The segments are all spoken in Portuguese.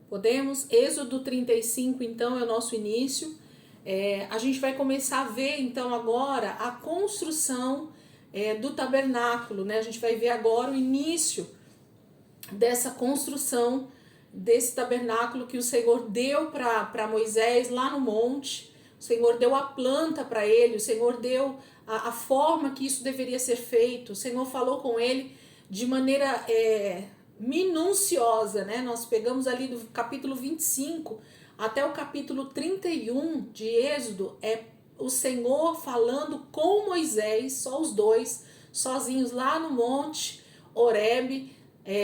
Podemos? Êxodo 35, então, é o nosso início. A gente vai começar a ver, então, agora a construção do tabernáculo, né? A gente vai ver agora o início dessa construção desse tabernáculo que o Senhor deu para Moisés lá no monte. O Senhor deu a planta para ele, o Senhor deu a forma que isso deveria ser feito. O Senhor falou com ele de maneira minuciosa, né? Nós pegamos ali do capítulo 25 até o capítulo 31 de Êxodo, o Senhor falando com Moisés, só os dois, sozinhos lá no monte Horebe,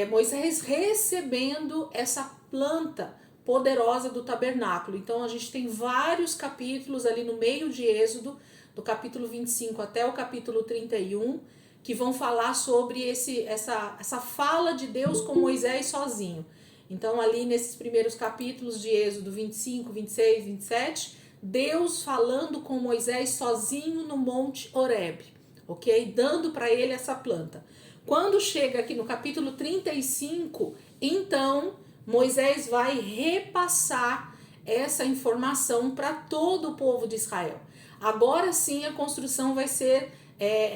Moisés recebendo essa planta poderosa do tabernáculo. Então a gente tem vários capítulos ali no meio de Êxodo, do capítulo 25 até o capítulo 31, que vão falar sobre essa fala de Deus com Moisés sozinho. Então ali nesses primeiros capítulos de Êxodo 25, 26, 27, Deus falando com Moisés sozinho no monte Horebe, ok? Dando para ele essa planta. Quando chega aqui no capítulo 35, então Moisés vai repassar essa informação para todo o povo de Israel. Agora sim a construção vai ser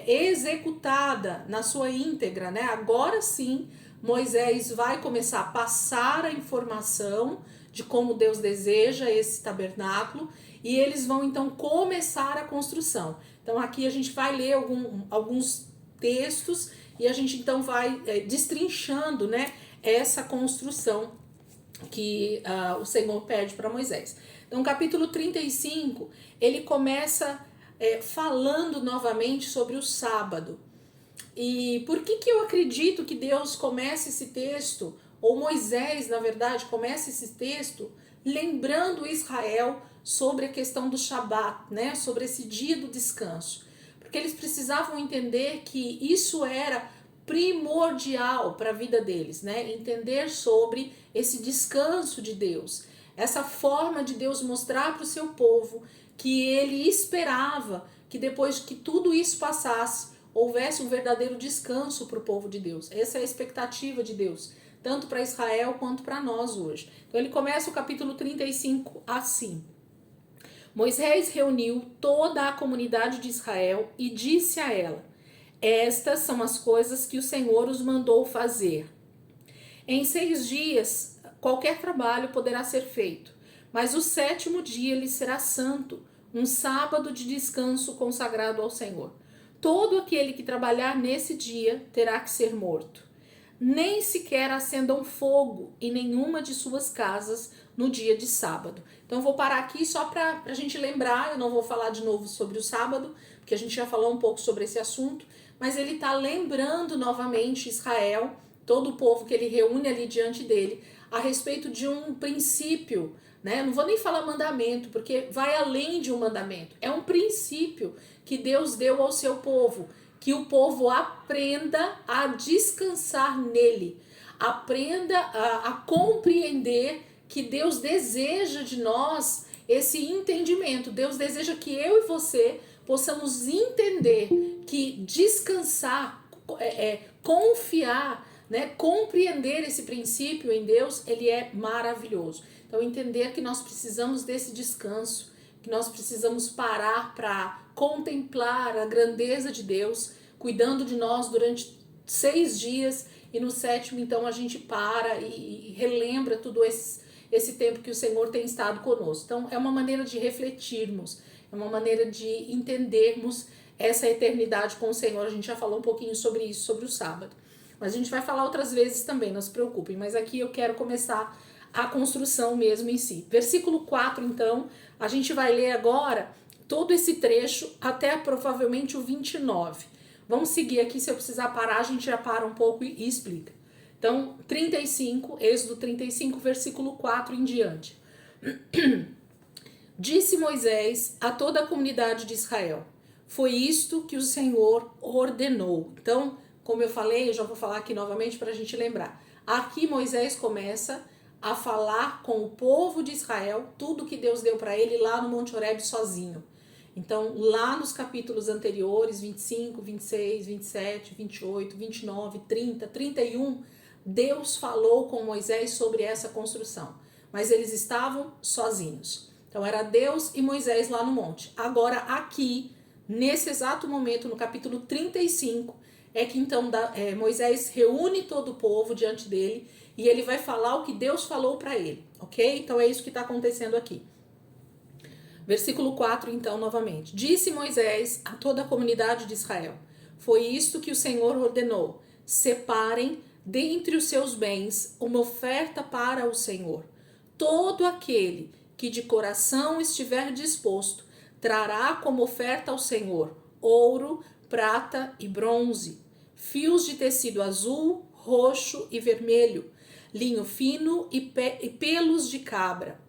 executada na sua íntegra, né? Agora sim Moisés vai começar a passar a informação de como Deus deseja esse tabernáculo e eles vão então começar a construção. Então aqui a gente vai ler alguns textos e a gente então vai destrinchando, né, essa construção que o Senhor pede para Moisés. Então, capítulo 35, ele começa falando novamente sobre o sábado. E por que eu acredito que Deus começa esse texto, ou Moisés, na verdade, começa esse texto, lembrando Israel sobre a questão do Shabat, né, sobre esse dia do descanso. Porque eles precisavam entender que isso era primordial para a vida deles, né? Entender sobre esse descanso de Deus, essa forma de Deus mostrar para o seu povo que ele esperava que depois que tudo isso passasse, houvesse um verdadeiro descanso para o povo de Deus. Essa é a expectativa de Deus, tanto para Israel quanto para nós hoje. Então ele começa o capítulo 35 assim: Moisés reuniu toda a comunidade de Israel e disse a ela: estas são as coisas que o Senhor os mandou fazer. Em 6 dias, qualquer trabalho poderá ser feito, mas o 7º dia lhe será santo, um sábado de descanso consagrado ao Senhor. Todo aquele que trabalhar nesse dia terá que ser morto. Nem sequer acendam fogo em nenhuma de suas casas no dia de sábado. Então eu vou parar aqui só para a gente lembrar, eu não vou falar de novo sobre o sábado, porque a gente já falou um pouco sobre esse assunto, mas ele está lembrando novamente Israel, todo o povo que ele reúne ali diante dele, a respeito de um princípio, né? Não vou nem falar mandamento, porque vai além de um mandamento. É um princípio que Deus deu ao seu povo, que o povo aprenda a descansar nele, aprenda a compreender que Deus deseja de nós esse entendimento. Deus deseja que eu e você possamos entender que descansar, confiar, né, compreender esse princípio em Deus, ele é maravilhoso. Então entender que nós precisamos desse descanso, que nós precisamos parar para contemplar a grandeza de Deus, cuidando de nós durante 6 dias, e no 7º então a gente para e relembra tudo esse tempo que o Senhor tem estado conosco. Então é uma maneira de refletirmos, é uma maneira de entendermos essa eternidade com o Senhor. A gente já falou um pouquinho sobre isso, sobre o sábado. Mas a gente vai falar outras vezes também, não se preocupem. Mas aqui eu quero começar a construção mesmo em si. Versículo 4, então, a gente vai ler agora todo esse trecho até provavelmente o 29. Vamos seguir aqui, se eu precisar parar, a gente já para um pouco e explica. Então, 35, Êxodo 35, versículo 4 em diante. Disse Moisés a toda a comunidade de Israel: foi isto que o Senhor ordenou. Então, como eu falei, eu já vou falar aqui novamente para a gente lembrar. Aqui Moisés começa a falar com o povo de Israel tudo que Deus deu para ele lá no Monte Horebe sozinho. Então, lá nos capítulos anteriores, 25, 26, 27, 28, 29, 30, 31, Deus falou com Moisés sobre essa construção. mas eles estavam sozinhos. Então era Deus e Moisés lá no monte. Agora aqui, nesse exato momento, no capítulo 35, é que então Moisés reúne todo o povo diante dele e ele vai falar o que Deus falou para ele, ok? Então é isso que está acontecendo aqui. Versículo 4, então, novamente. Disse Moisés a toda a comunidade de Israel: foi isto que o Senhor ordenou: separem dentre os seus bens uma oferta para o Senhor. Todo aquele que de coração estiver disposto trará como oferta ao Senhor ouro, prata e bronze, fios de tecido azul, roxo e vermelho, linho fino e pelos de cabra,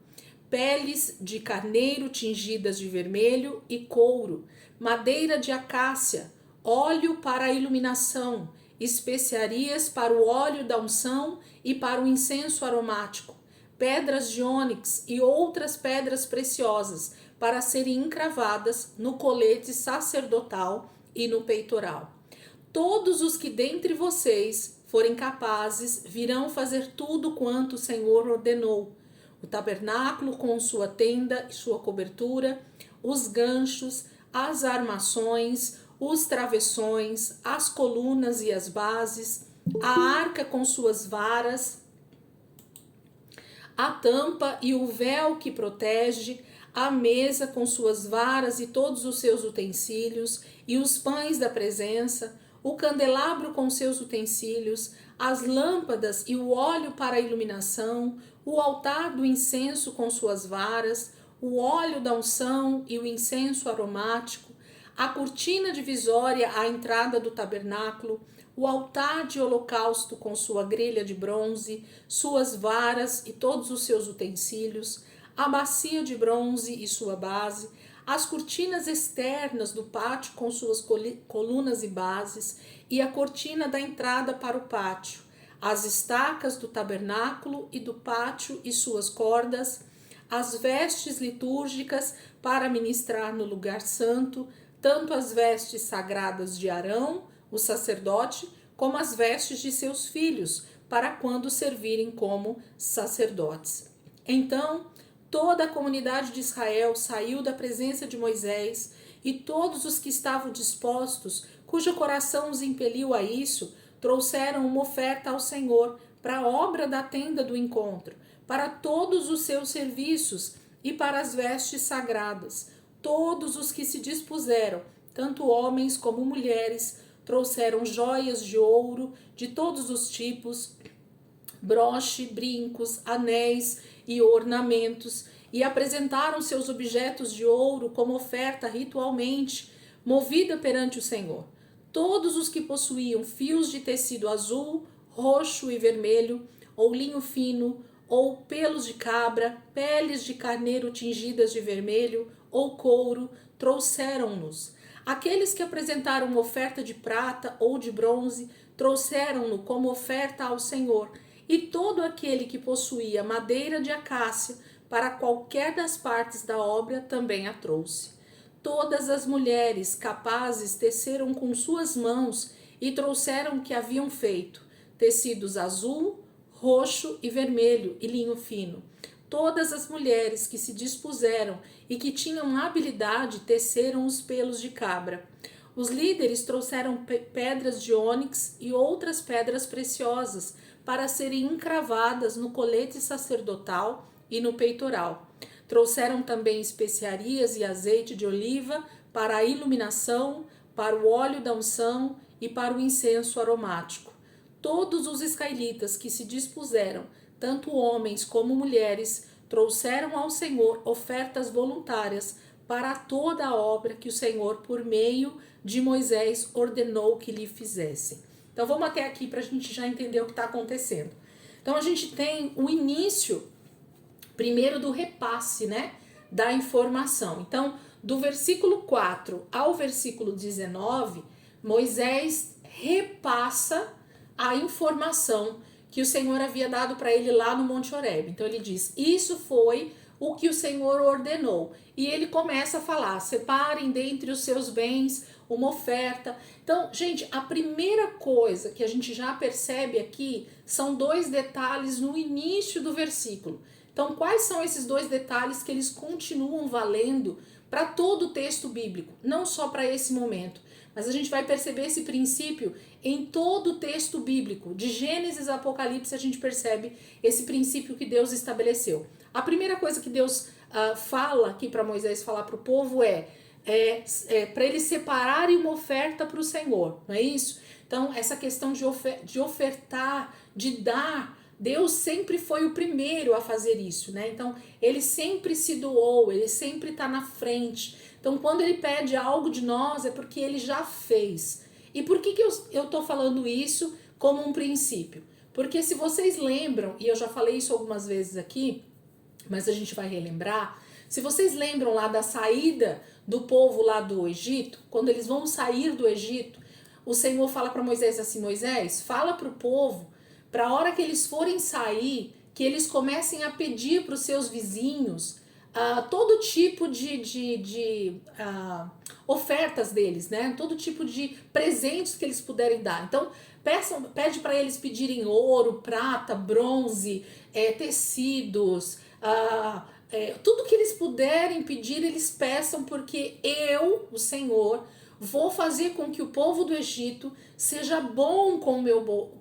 peles de carneiro tingidas de vermelho e couro, madeira de acácia, óleo para a iluminação, especiarias para o óleo da unção e para o incenso aromático, pedras de ônix e outras pedras preciosas para serem encravadas no colete sacerdotal e no peitoral. Todos os que dentre vocês forem capazes virão fazer tudo quanto o Senhor ordenou: o tabernáculo com sua tenda e sua cobertura, os ganchos, as armações, os travessões, as colunas e as bases, a arca com suas varas, a tampa e o véu que protege, a mesa com suas varas e todos os seus utensílios, e os pães da presença, o candelabro com seus utensílios, as lâmpadas e o óleo para a iluminação, o altar do incenso com suas varas, o óleo da unção e o incenso aromático, a cortina divisória à entrada do tabernáculo, o altar de holocausto com sua grelha de bronze, suas varas e todos os seus utensílios, a bacia de bronze e sua base, as cortinas externas do pátio com suas colunas e bases, e a cortina da entrada para o pátio, as estacas do tabernáculo e do pátio e suas cordas, as vestes litúrgicas para ministrar no lugar santo, tanto as vestes sagradas de Arão, o sacerdote, como as vestes de seus filhos, para quando servirem como sacerdotes. Então, toda a comunidade de Israel saiu da presença de Moisés, e todos os que estavam dispostos, cujo coração os impeliu a isso, trouxeram uma oferta ao Senhor para a obra da tenda do encontro, para todos os seus serviços e para as vestes sagradas. Todos os que se dispuseram, tanto homens como mulheres, trouxeram joias de ouro de todos os tipos, broche, brincos, anéis e ornamentos, e apresentaram seus objetos de ouro como oferta ritualmente, movida perante o Senhor. Todos os que possuíam fios de tecido azul, roxo e vermelho, ou linho fino, ou pelos de cabra, peles de carneiro tingidas de vermelho, ou couro, trouxeram-nos. Aqueles que apresentaram uma oferta de prata ou de bronze, trouxeram-no como oferta ao Senhor. E todo aquele que possuía madeira de acácia para qualquer das partes da obra também a trouxe. Todas as mulheres capazes teceram com suas mãos e trouxeram o que haviam feito: tecidos azul, roxo e vermelho e linho fino. Todas as mulheres que se dispuseram e que tinham habilidade teceram os pelos de cabra. Os líderes trouxeram pedras de ônix e outras pedras preciosas para serem encravadas no colete sacerdotal e no peitoral. Trouxeram também especiarias e azeite de oliva para a iluminação, para o óleo da unção e para o incenso aromático. Todos os israelitas que se dispuseram, tanto homens como mulheres, trouxeram ao Senhor ofertas voluntárias para toda a obra que o Senhor, por meio de Moisés, ordenou que lhe fizessem. Então vamos até aqui para a gente já entender o que está acontecendo. Então a gente tem o início, primeiro, do repasse, né, da informação. Então, do versículo 4 ao versículo 19, Moisés repassa a informação que o Senhor havia dado para ele lá no Monte Horebe. Então ele diz: isso foi o que o Senhor ordenou. E ele começa a falar: separem dentre os seus bens uma oferta. Então, gente, a primeira coisa que a gente já percebe aqui são dois detalhes no início do versículo. Então, quais são esses dois detalhes que eles continuam valendo para todo o texto bíblico, não só para esse momento, mas a gente vai perceber esse princípio em todo o texto bíblico, de Gênesis a Apocalipse. A gente percebe esse princípio que Deus estabeleceu. A primeira coisa que Deus fala aqui para Moisés falar para o povo é para eles separarem uma oferta para o Senhor, não é isso? Então, essa questão de ofertar, de dar, Deus sempre foi o primeiro a fazer isso, né? Então, ele sempre se doou, ele sempre está na frente. Então, quando ele pede algo de nós, é porque ele já fez. E por que eu tô falando isso como um princípio? Porque se vocês lembram, e eu já falei isso algumas vezes aqui, mas a gente vai relembrar, se vocês lembram lá da saída do povo lá do Egito, quando eles vão sair do Egito, o Senhor fala para Moisés assim: Moisés, fala para o povo, para a hora que eles forem sair, que eles comecem a pedir para os seus vizinhos todo tipo de ofertas deles, né? Todo tipo de presentes que eles puderem dar. Então, pede para eles pedirem ouro, prata, bronze, tecidos, tudo que eles puderem pedir, eles peçam, porque eu, o Senhor, vou fazer com que o povo do Egito seja bom com o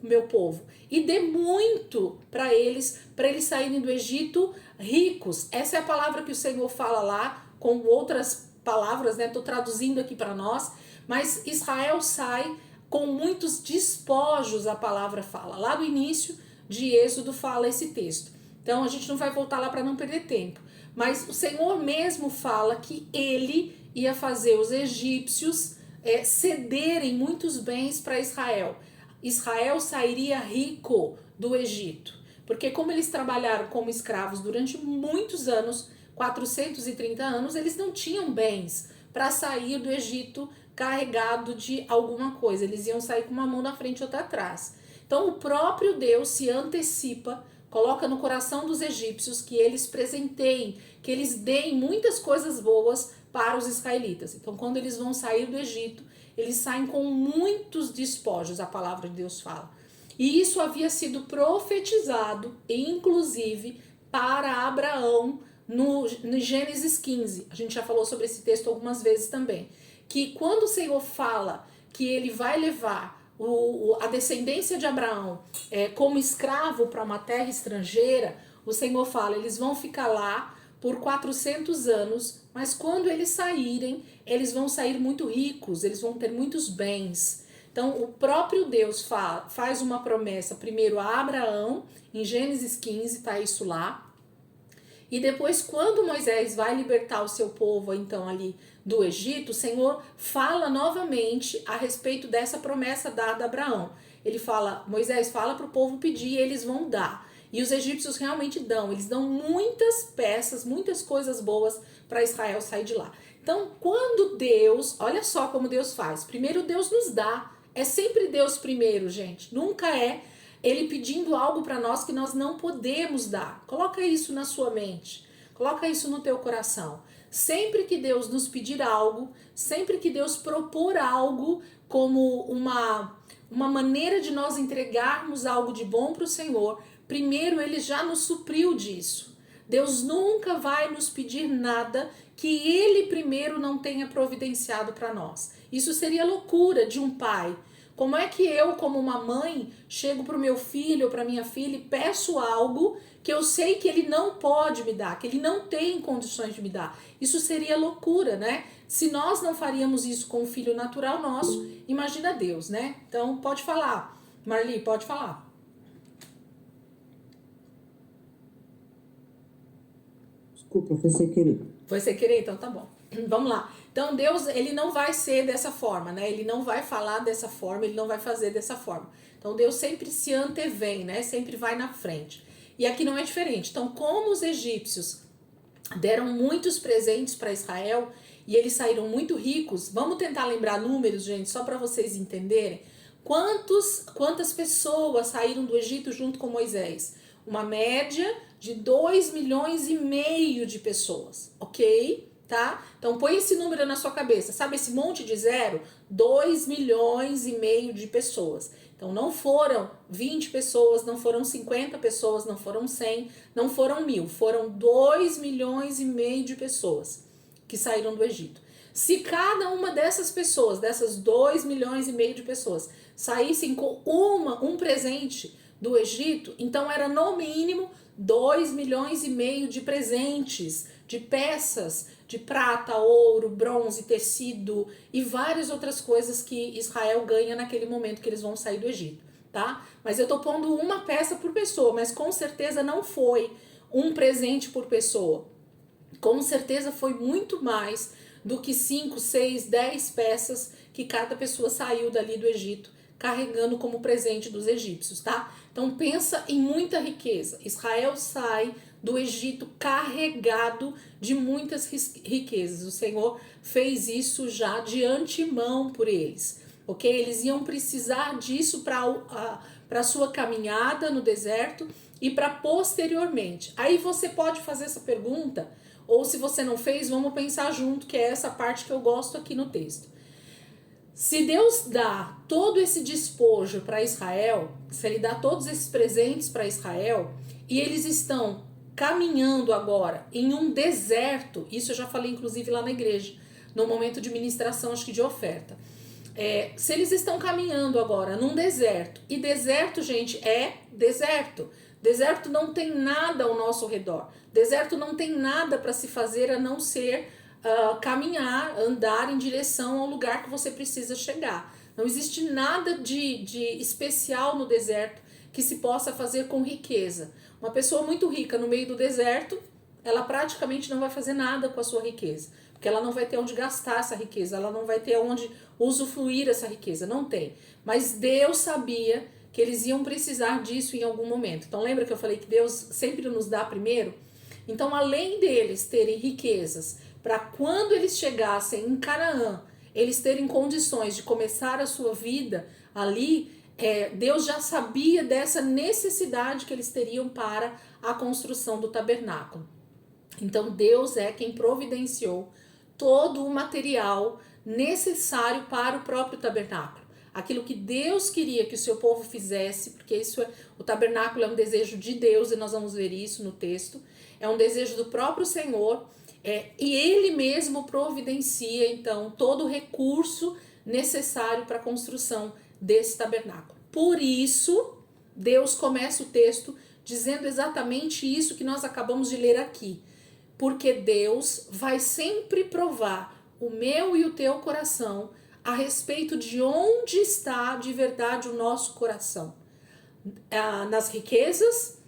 meu povo e dê muito para eles saírem do Egito ricos. Essa é a palavra que o Senhor fala lá, com outras palavras, né? Estou traduzindo aqui para nós, mas Israel sai com muitos despojos, a palavra fala. Lá do início de Êxodo fala esse texto. Então a gente não vai voltar lá para não perder tempo. Mas o Senhor mesmo fala que ele ia fazer os egípcios cederem muitos bens para Israel. Israel sairia rico do Egito. Porque como eles trabalharam como escravos durante muitos anos, 430 anos, eles não tinham bens para sair do Egito carregado de alguma coisa. Eles iam sair com uma mão na frente e outra atrás. Então o próprio Deus se antecipa, coloca no coração dos egípcios que eles presenteiem, que eles deem muitas coisas boas para os israelitas. Então, quando eles vão sair do Egito, eles saem com muitos despojos, a palavra de Deus fala. E isso havia sido profetizado, inclusive, para Abraão no Gênesis 15. A gente já falou sobre esse texto algumas vezes também. Que quando o Senhor fala que ele vai levar a descendência de Abraão como escravo para uma terra estrangeira, o Senhor fala, eles vão ficar lá por 400 anos, mas quando eles saírem, eles vão sair muito ricos, eles vão ter muitos bens. Então, o próprio Deus faz uma promessa primeiro a Abraão, em Gênesis 15, tá isso lá. E depois, quando Moisés vai libertar o seu povo, então, ali do Egito, o Senhor fala novamente a respeito dessa promessa dada a Abraão. Ele fala, Moisés, fala para o povo pedir e eles vão dar. E os egípcios realmente dão, eles dão muitas peças, muitas coisas boas para Israel sair de lá. Então, quando Deus, olha só como Deus faz. Primeiro Deus nos dá, é sempre Deus primeiro, gente. Nunca é ele pedindo algo para nós que nós não podemos dar. Coloca isso na sua mente, coloca isso no teu coração. Sempre que Deus nos pedir algo, sempre que Deus propor algo como uma maneira de nós entregarmos algo de bom para o Senhor, primeiro ele já nos supriu disso. Deus nunca vai nos pedir nada que ele primeiro não tenha providenciado para nós. Isso seria loucura de um pai. Como é que eu, como uma mãe, chego para o meu filho ou para minha filha e peço algo que eu sei que ele não pode me dar, que ele não tem condições de me dar? Isso seria loucura, né? Se nós não faríamos isso com o filho natural nosso, imagina Deus, né? Então, pode falar. Marli, pode falar. Desculpa, foi sem querer. Foi sem querer? Então tá bom. Vamos lá. Então Deus, ele não vai ser dessa forma, né? Ele não vai falar dessa forma, ele não vai fazer dessa forma. Então Deus sempre se antevém, né? Sempre vai na frente. E aqui não é diferente. Então, como os egípcios deram muitos presentes para Israel e eles saíram muito ricos, vamos tentar lembrar números, gente, só para vocês entenderem. Quantas pessoas saíram do Egito junto com Moisés? uma média de 2,5 milhões de pessoas, ok? Tá? Então põe esse número na sua cabeça, sabe esse monte de zero? 2,5 milhões de pessoas. Então não foram 20 pessoas, não foram 50 pessoas, não foram 100, não foram 1.000, foram 2,5 milhões de pessoas que saíram do Egito. Se cada uma dessas pessoas, dessas 2,5 milhões de pessoas, saíssem com um presente do Egito, então era no mínimo 2,5 milhões de presentes, de peças de prata, ouro, bronze, tecido e várias outras coisas que Israel ganha naquele momento que eles vão sair do Egito, tá? Mas eu tô pondo uma peça por pessoa, mas com certeza não foi um presente por pessoa. Com certeza foi muito mais do que 5, 6, 10 peças que cada pessoa saiu dali do Egito carregando como presente dos egípcios, tá? Então pensa em muita riqueza. Israel sai do Egito carregado de muitas riquezas. O Senhor fez isso já de antemão por eles, ok? Eles iam precisar disso para a sua caminhada no deserto e para posteriormente. Aí você pode fazer essa pergunta, ou se você não fez, vamos pensar junto, que é essa parte que eu gosto aqui no texto. Se Deus dá todo esse despojo para Israel, se Ele dá todos esses presentes para Israel, e eles estão caminhando agora em um deserto, isso eu já falei inclusive lá na igreja, no momento de ministração, acho que de oferta. Se eles estão caminhando agora num deserto, e deserto, gente, é deserto. Deserto não tem nada ao nosso redor. Deserto não tem nada para se fazer a não ser caminhar, andar em direção ao lugar que você precisa chegar. Não existe nada de especial no deserto que se possa fazer com riqueza. Uma pessoa muito rica no meio do deserto, ela praticamente não vai fazer nada com a sua riqueza, porque ela não vai ter onde gastar essa riqueza, ela não vai ter onde usufruir essa riqueza, não tem. Mas Deus sabia que eles iam precisar disso em algum momento. Então lembra que eu falei que Deus sempre nos dá primeiro? Então, além deles terem riquezas, para quando eles chegassem em Canaã, eles terem condições de começar a sua vida ali, Deus já sabia dessa necessidade que eles teriam para a construção do tabernáculo. Então Deus é quem providenciou todo o material necessário para o próprio tabernáculo. Aquilo que Deus queria que o seu povo fizesse, porque o tabernáculo é um desejo de Deus, e nós vamos ver isso no texto, é um desejo do próprio Senhor, e Ele mesmo providencia, então, todo o recurso necessário para a construção desse tabernáculo. Por isso, Deus começa o texto dizendo exatamente isso que nós acabamos de ler aqui. Porque Deus vai sempre provar o meu e o teu coração a respeito de onde está de verdade o nosso coração. Nas riquezas,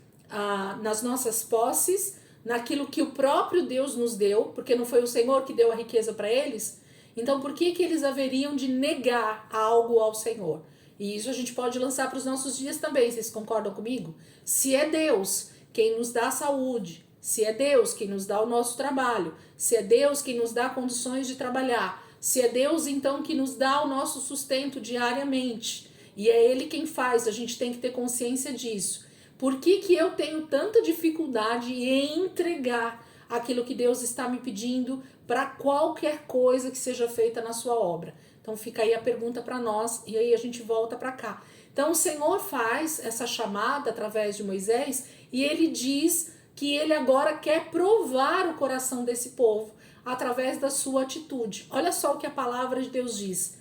nas nossas posses, naquilo que o próprio Deus nos deu, porque não foi o Senhor que deu a riqueza para eles. Então por que eles haveriam de negar algo ao Senhor? E isso a gente pode lançar para os nossos dias também, vocês concordam comigo? Se é Deus quem nos dá saúde, se é Deus quem nos dá o nosso trabalho, se é Deus quem nos dá condições de trabalhar, se é Deus então que nos dá o nosso sustento diariamente, e é Ele quem faz, a gente tem que ter consciência disso. Por que eu tenho tanta dificuldade em entregar aquilo que Deus está me pedindo para qualquer coisa que seja feita na sua obra? Então fica aí a pergunta para nós e aí a gente volta para cá. Então o Senhor faz essa chamada através de Moisés e ele diz que ele agora quer provar o coração desse povo através da sua atitude. Olha só o que a palavra de Deus diz,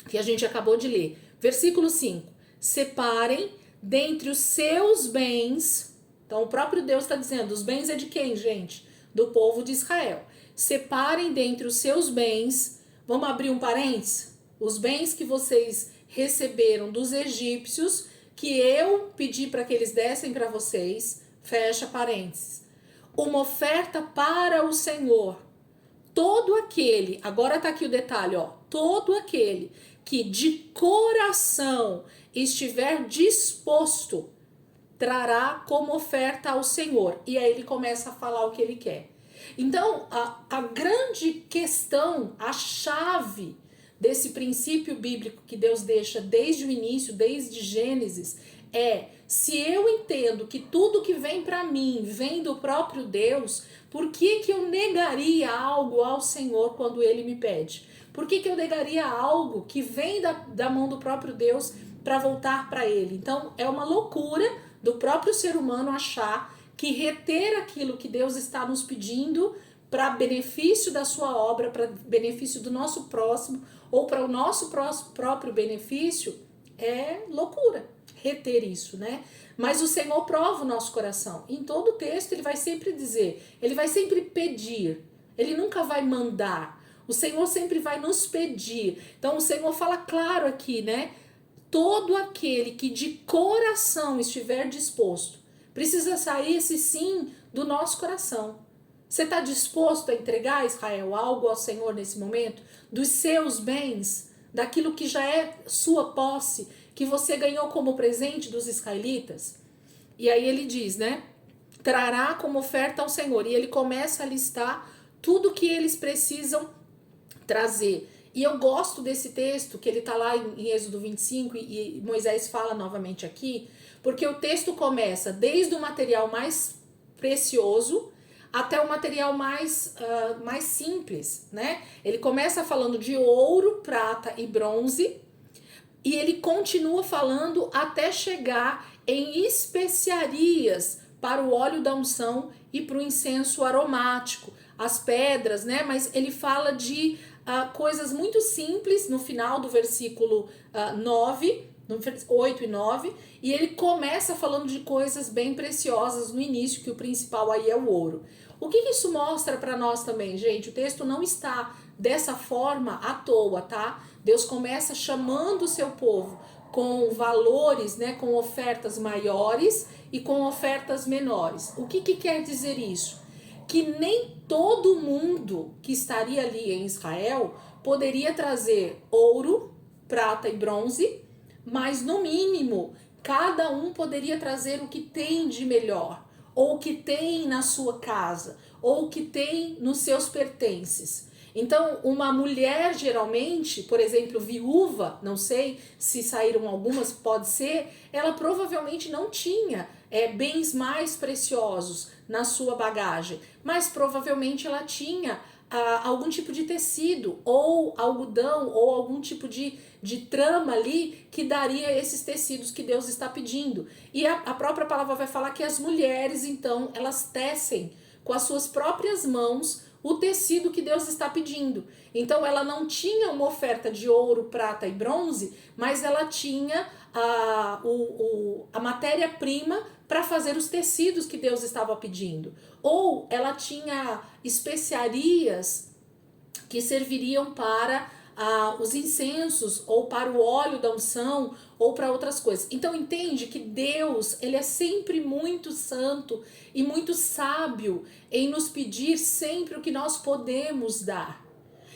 que a gente acabou de ler. Versículo 5. Separem dentre os seus bens. Então o próprio Deus está dizendo, os bens é de quem, gente? Do povo de Israel. Separem dentre os seus bens, vamos abrir um parênteses? Os bens que vocês receberam dos egípcios, que eu pedi para que eles dessem para vocês, fecha parênteses. Uma oferta para o Senhor. Todo aquele, agora está aqui o detalhe, ó, todo aquele que de coração estiver disposto, trará como oferta ao Senhor. E aí ele começa a falar o que ele quer. Então, a grande questão, a chave desse princípio bíblico que Deus deixa desde o início, desde Gênesis, Se eu entendo que tudo que vem para mim vem do próprio Deus, por que que eu negaria algo ao Senhor quando Ele me pede? Por que que eu negaria algo que vem da mão do próprio Deus para voltar para Ele? Então, é uma loucura do próprio ser humano achar que reter aquilo que Deus está nos pedindo para benefício da sua obra, para benefício do nosso próximo ou para o nosso próprio benefício, é loucura reter isso, né? Mas o Senhor prova o nosso coração. Em todo o texto ele vai sempre dizer, ele vai sempre pedir, ele nunca vai mandar. O Senhor sempre vai nos pedir. Então o Senhor fala claro aqui, né? Todo aquele que de coração estiver disposto, precisa sair esse sim do nosso coração. Você está disposto a entregar, Israel, algo ao Senhor nesse momento? Dos seus bens, daquilo que já é sua posse, que você ganhou como presente dos israelitas? E aí ele diz, né? Trará como oferta ao Senhor. E ele começa a listar tudo que eles precisam trazer. E eu gosto desse texto, que ele está lá em Êxodo 25, e Moisés fala novamente aqui, porque o texto começa desde o material mais precioso até o material mais simples, né? Ele começa falando de ouro, prata e bronze, e ele continua falando até chegar em especiarias para o óleo da unção e para o incenso aromático, as pedras, né? Mas ele fala de coisas muito simples no final do versículo 9, 8 e 9, e ele começa falando de coisas bem preciosas no início, que o principal aí é o ouro. O que isso mostra para nós também, gente? O texto não está dessa forma à toa, tá? Deus começa chamando o seu povo com valores, né, com ofertas maiores e com ofertas menores. O que quer dizer isso? Que nem todo mundo que estaria ali em Israel poderia trazer ouro, prata e bronze, mas no mínimo cada um poderia trazer o que tem de melhor, ou o que tem na sua casa, ou o que tem nos seus pertences. Então, uma mulher geralmente, por exemplo, viúva, não sei se saíram algumas, pode ser, ela provavelmente não tinha bens mais preciosos na sua bagagem, mas provavelmente ela tinha algum tipo de tecido, ou algodão, ou algum tipo de trama ali que daria esses tecidos que Deus está pedindo. E a própria palavra vai falar que as mulheres, então, elas tecem com as suas próprias mãos o tecido que Deus está pedindo. Então ela não tinha uma oferta de ouro, prata e bronze, mas ela tinha a matéria-prima para fazer os tecidos que Deus estava pedindo. Ou ela tinha especiarias que serviriam para os incensos, ou para o óleo da unção, ou para outras coisas. Então entende que Deus, ele é sempre muito santo e muito sábio em nos pedir sempre o que nós podemos dar.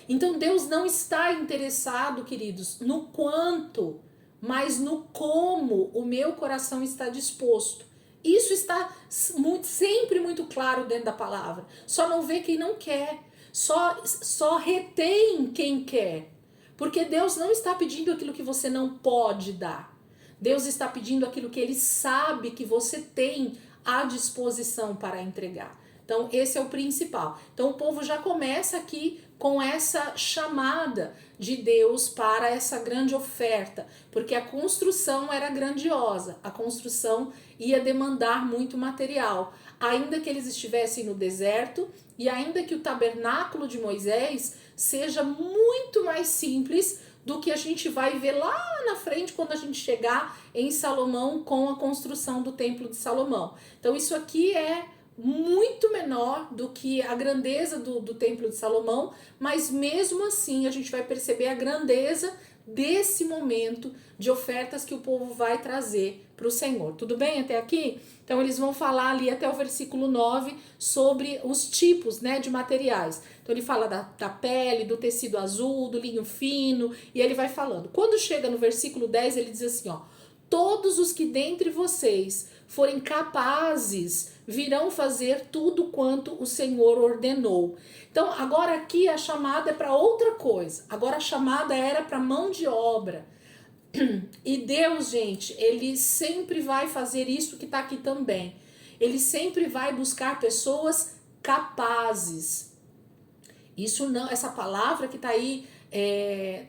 Então Deus não está interessado, queridos, no quanto, mas no como o meu coração está disposto. Isso está sempre muito claro dentro da palavra. Só não vê quem não quer. Só retém quem quer. Porque Deus não está pedindo aquilo que você não pode dar. Deus está pedindo aquilo que Ele sabe que você tem à disposição para entregar. Então esse é o principal. Então o povo já começa aqui com essa chamada de Deus para essa grande oferta, porque a construção era grandiosa, a construção ia demandar muito material, ainda que eles estivessem no deserto e ainda que o tabernáculo de Moisés seja muito mais simples do que a gente vai ver lá na frente quando a gente chegar em Salomão com a construção do Templo de Salomão. Então isso aqui é muito menor do que a grandeza do Templo de Salomão, mas mesmo assim a gente vai perceber a grandeza desse momento de ofertas que o povo vai trazer para o Senhor. Tudo bem até aqui? Então eles vão falar ali até o versículo 9 sobre os tipos, né, de materiais. Então ele fala da pele, do tecido azul, do linho fino, e ele vai falando. Quando chega no versículo 10, ele diz assim, ó: todos os que dentre vocês forem capazes virão fazer tudo quanto o Senhor ordenou. Então agora aqui a chamada é para outra coisa. Agora a chamada era para mão de obra. E Deus, gente, ele sempre vai fazer isso que está aqui também. Ele sempre vai buscar pessoas capazes. Isso não, essa palavra que está aí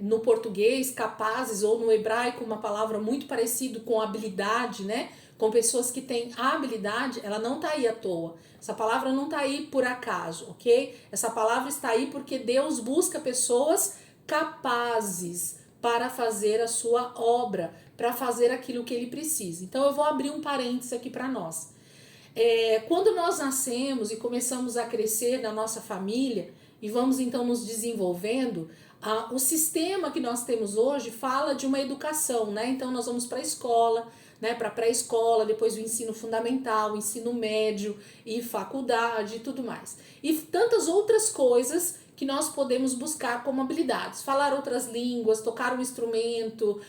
no português, capazes, ou no hebraico, uma palavra muito parecida com habilidade, né? Com pessoas que têm habilidade, ela não está aí à toa. Essa palavra não está aí por acaso, ok? Essa palavra está aí porque Deus busca pessoas capazes para fazer a sua obra, para fazer aquilo que ele precisa. Então eu vou abrir um parênteses aqui para nós. Quando nós nascemos e começamos a crescer na nossa família e vamos então nos desenvolvendo, o sistema que nós temos hoje fala de uma educação, né? Então nós vamos para a escola, né? Para pré-escola, depois o ensino fundamental, o ensino médio e faculdade e tudo mais. E tantas outras coisas que nós podemos buscar como habilidades. Falar outras línguas, tocar um instrumento,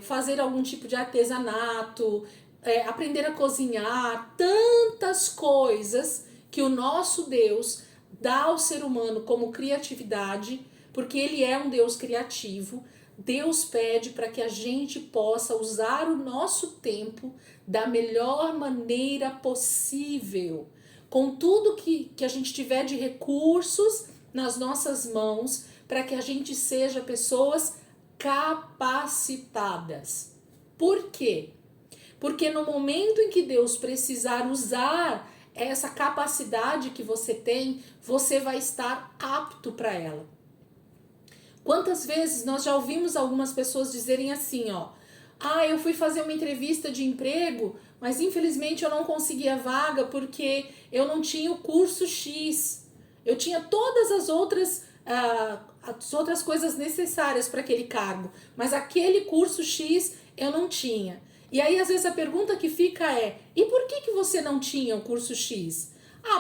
fazer algum tipo de artesanato, aprender a cozinhar, tantas coisas que o nosso Deus dá ao ser humano como criatividade, porque ele é um Deus criativo. Deus pede para que a gente possa usar o nosso tempo da melhor maneira possível, com tudo que a gente tiver de recursos nas nossas mãos, para que a gente seja pessoas capacitadas. Por quê? Porque no momento em que Deus precisar usar essa capacidade que você tem, você vai estar apto para ela. Quantas vezes nós já ouvimos algumas pessoas dizerem assim, ó: eu fui fazer uma entrevista de emprego, mas infelizmente eu não consegui a vaga porque eu não tinha o curso X. Eu tinha todas as outras coisas necessárias para aquele cargo, mas aquele curso X eu não tinha. E aí às vezes a pergunta que fica e por que você não tinha o curso X?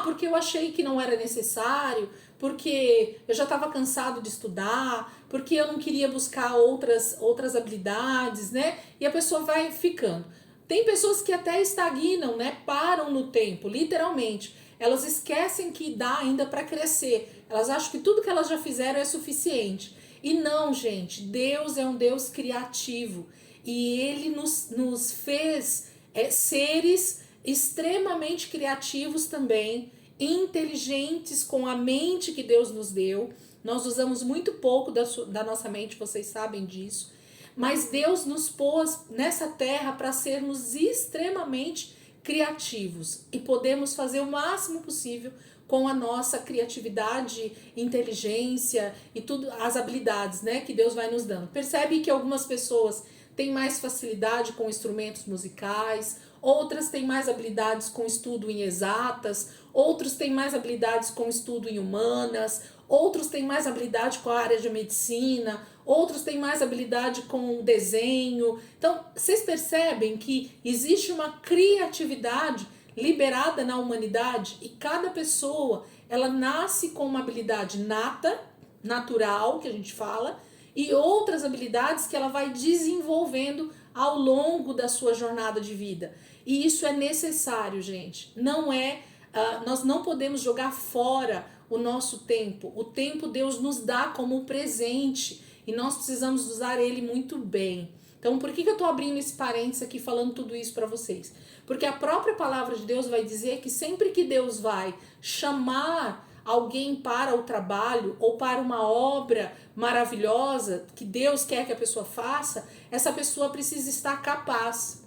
Porque eu achei que não era necessário, porque eu já estava cansado de estudar, porque eu não queria buscar outras habilidades, né? E a pessoa vai ficando. Tem pessoas que até estagnam, né? Param no tempo, literalmente. Elas esquecem que dá ainda para crescer. Elas acham que tudo que elas já fizeram é suficiente. E não, gente. Deus é um Deus criativo. E Ele nos fez seres extremamente criativos também, inteligentes com a mente que Deus nos deu. Nós usamos muito pouco da nossa mente, vocês sabem disso. Mas Deus nos pôs nessa terra para sermos extremamente criativos e podemos fazer o máximo possível com a nossa criatividade, inteligência e tudo, as habilidades, né, que Deus vai nos dando. Percebe que algumas pessoas têm mais facilidade com instrumentos musicais, outras têm mais habilidades com estudo em exatas, outros têm mais habilidades com estudo em humanas, outros têm mais habilidade com a área de medicina, outros têm mais habilidade com desenho. Então, vocês percebem que existe uma criatividade liberada na humanidade e cada pessoa, ela nasce com uma habilidade nata, natural, que a gente fala, e outras habilidades que ela vai desenvolvendo ao longo da sua jornada de vida. E isso é necessário, gente. Nós não podemos jogar fora o nosso tempo. O tempo Deus nos dá como presente e nós precisamos usar ele muito bem. Então, por que eu estou abrindo esse parênteses aqui falando tudo isso para vocês? Porque a própria palavra de Deus vai dizer que sempre que Deus vai chamar alguém para o trabalho ou para uma obra maravilhosa que Deus quer que a pessoa faça, essa pessoa precisa estar capaz,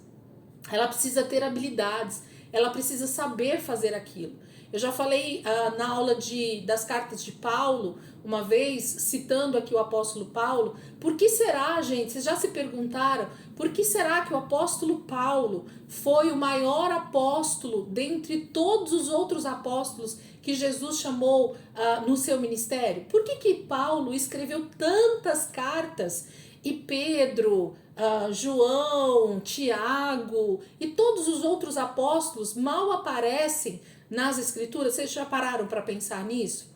ela precisa ter habilidades, ela precisa saber fazer aquilo. Eu já falei na aula das cartas de Paulo, uma vez, citando aqui o apóstolo Paulo, por que será, gente, vocês já se perguntaram, por que será que o apóstolo Paulo foi o maior apóstolo dentre todos os outros apóstolos que Jesus chamou no seu ministério? Por que Paulo escreveu tantas cartas e Pedro, João, Tiago e todos os outros apóstolos mal aparecem nas escrituras? Vocês já pararam para pensar nisso?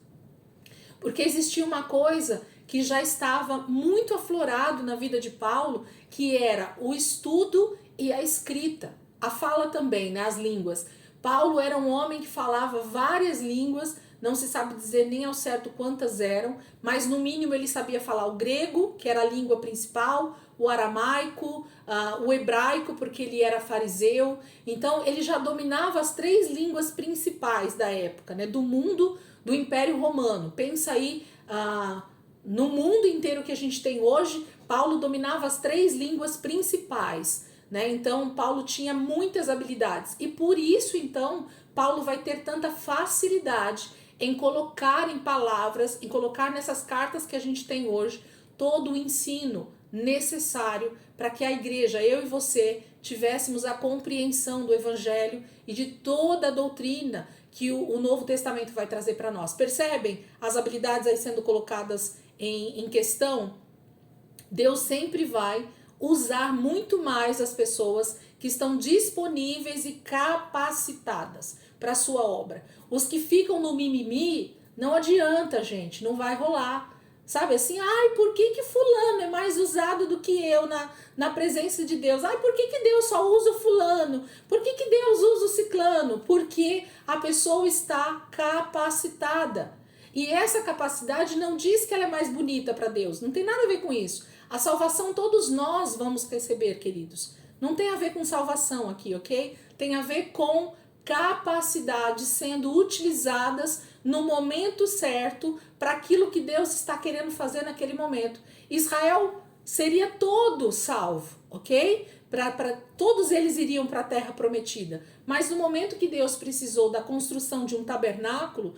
Porque existia uma coisa que já estava muito aflorado na vida de Paulo, que era o estudo e a escrita. A fala também, né, as línguas. Paulo era um homem que falava várias línguas, não se sabe dizer nem ao certo quantas eram, mas no mínimo ele sabia falar o grego, que era a língua principal, o aramaico, o hebraico, porque ele era fariseu. Então ele já dominava as 3 línguas principais da época, né, do mundo do Império Romano. Pensa aí no mundo inteiro que a gente tem hoje, Paulo dominava as 3 línguas principais, né? Então Paulo tinha muitas habilidades e por isso então Paulo vai ter tanta facilidade em colocar em palavras, em colocar nessas cartas que a gente tem hoje, todo o ensino necessário para que a igreja, eu e você, tivéssemos a compreensão do evangelho e de toda a doutrina que o Novo Testamento vai trazer para nós. Percebem as habilidades aí sendo colocadas em questão? Deus sempre vai usar muito mais as pessoas que estão disponíveis e capacitadas para a sua obra. Os que ficam no mimimi, não adianta, gente, não vai rolar. Sabe assim, ai, por que fulano é mais usado do que eu na presença de Deus? Ai, por que Deus só usa o fulano? Por que Deus usa o ciclano? Porque a pessoa está capacitada. E essa capacidade não diz que ela é mais bonita para Deus. Não tem nada a ver com isso. A salvação todos nós vamos receber, queridos. Não tem a ver com salvação aqui, ok? Tem a ver com capacidades sendo utilizadas no momento certo para aquilo que Deus está querendo fazer naquele momento. Israel seria todo salvo, ok? Todos eles iriam para a terra prometida. Mas no momento que Deus precisou da construção de um tabernáculo,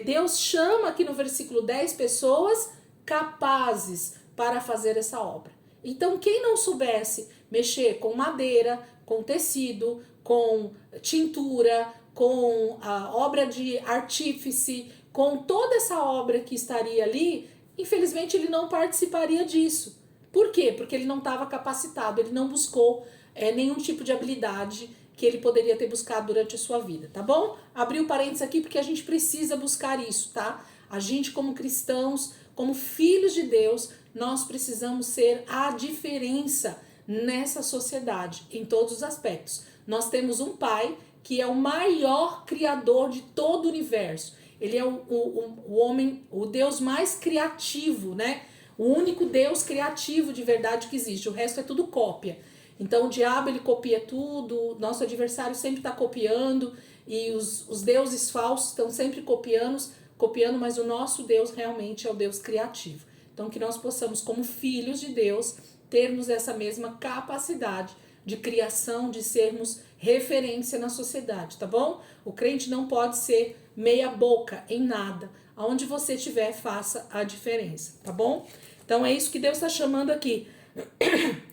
Deus chama aqui no versículo 10 pessoas capazes para fazer essa obra. Então quem não soubesse mexer com madeira, com tecido, com tintura, com a obra de artífice, com toda essa obra que estaria ali, infelizmente ele não participaria disso. Por quê? Porque ele não estava capacitado, ele não buscou nenhum tipo de habilidade que ele poderia ter buscado durante a sua vida, tá bom? Abri o parênteses aqui porque a gente precisa buscar isso, tá? A gente como cristãos, como filhos de Deus, nós precisamos ser a diferença nessa sociedade, em todos os aspectos. Nós temos um Pai que é o maior criador de todo o universo. Ele é o homem, o Deus mais criativo, né? O único Deus criativo de verdade que existe. O resto é tudo cópia. Então o diabo ele copia tudo, nosso adversário sempre está copiando e os deuses falsos estão sempre copiando, mas o nosso Deus realmente é o Deus criativo. Então que nós possamos, como filhos de Deus, termos essa mesma capacidade de criação, de sermos referência na sociedade, tá bom? O crente não pode ser meia boca em nada. Aonde você estiver, faça a diferença, tá bom? Então é isso que Deus está chamando aqui.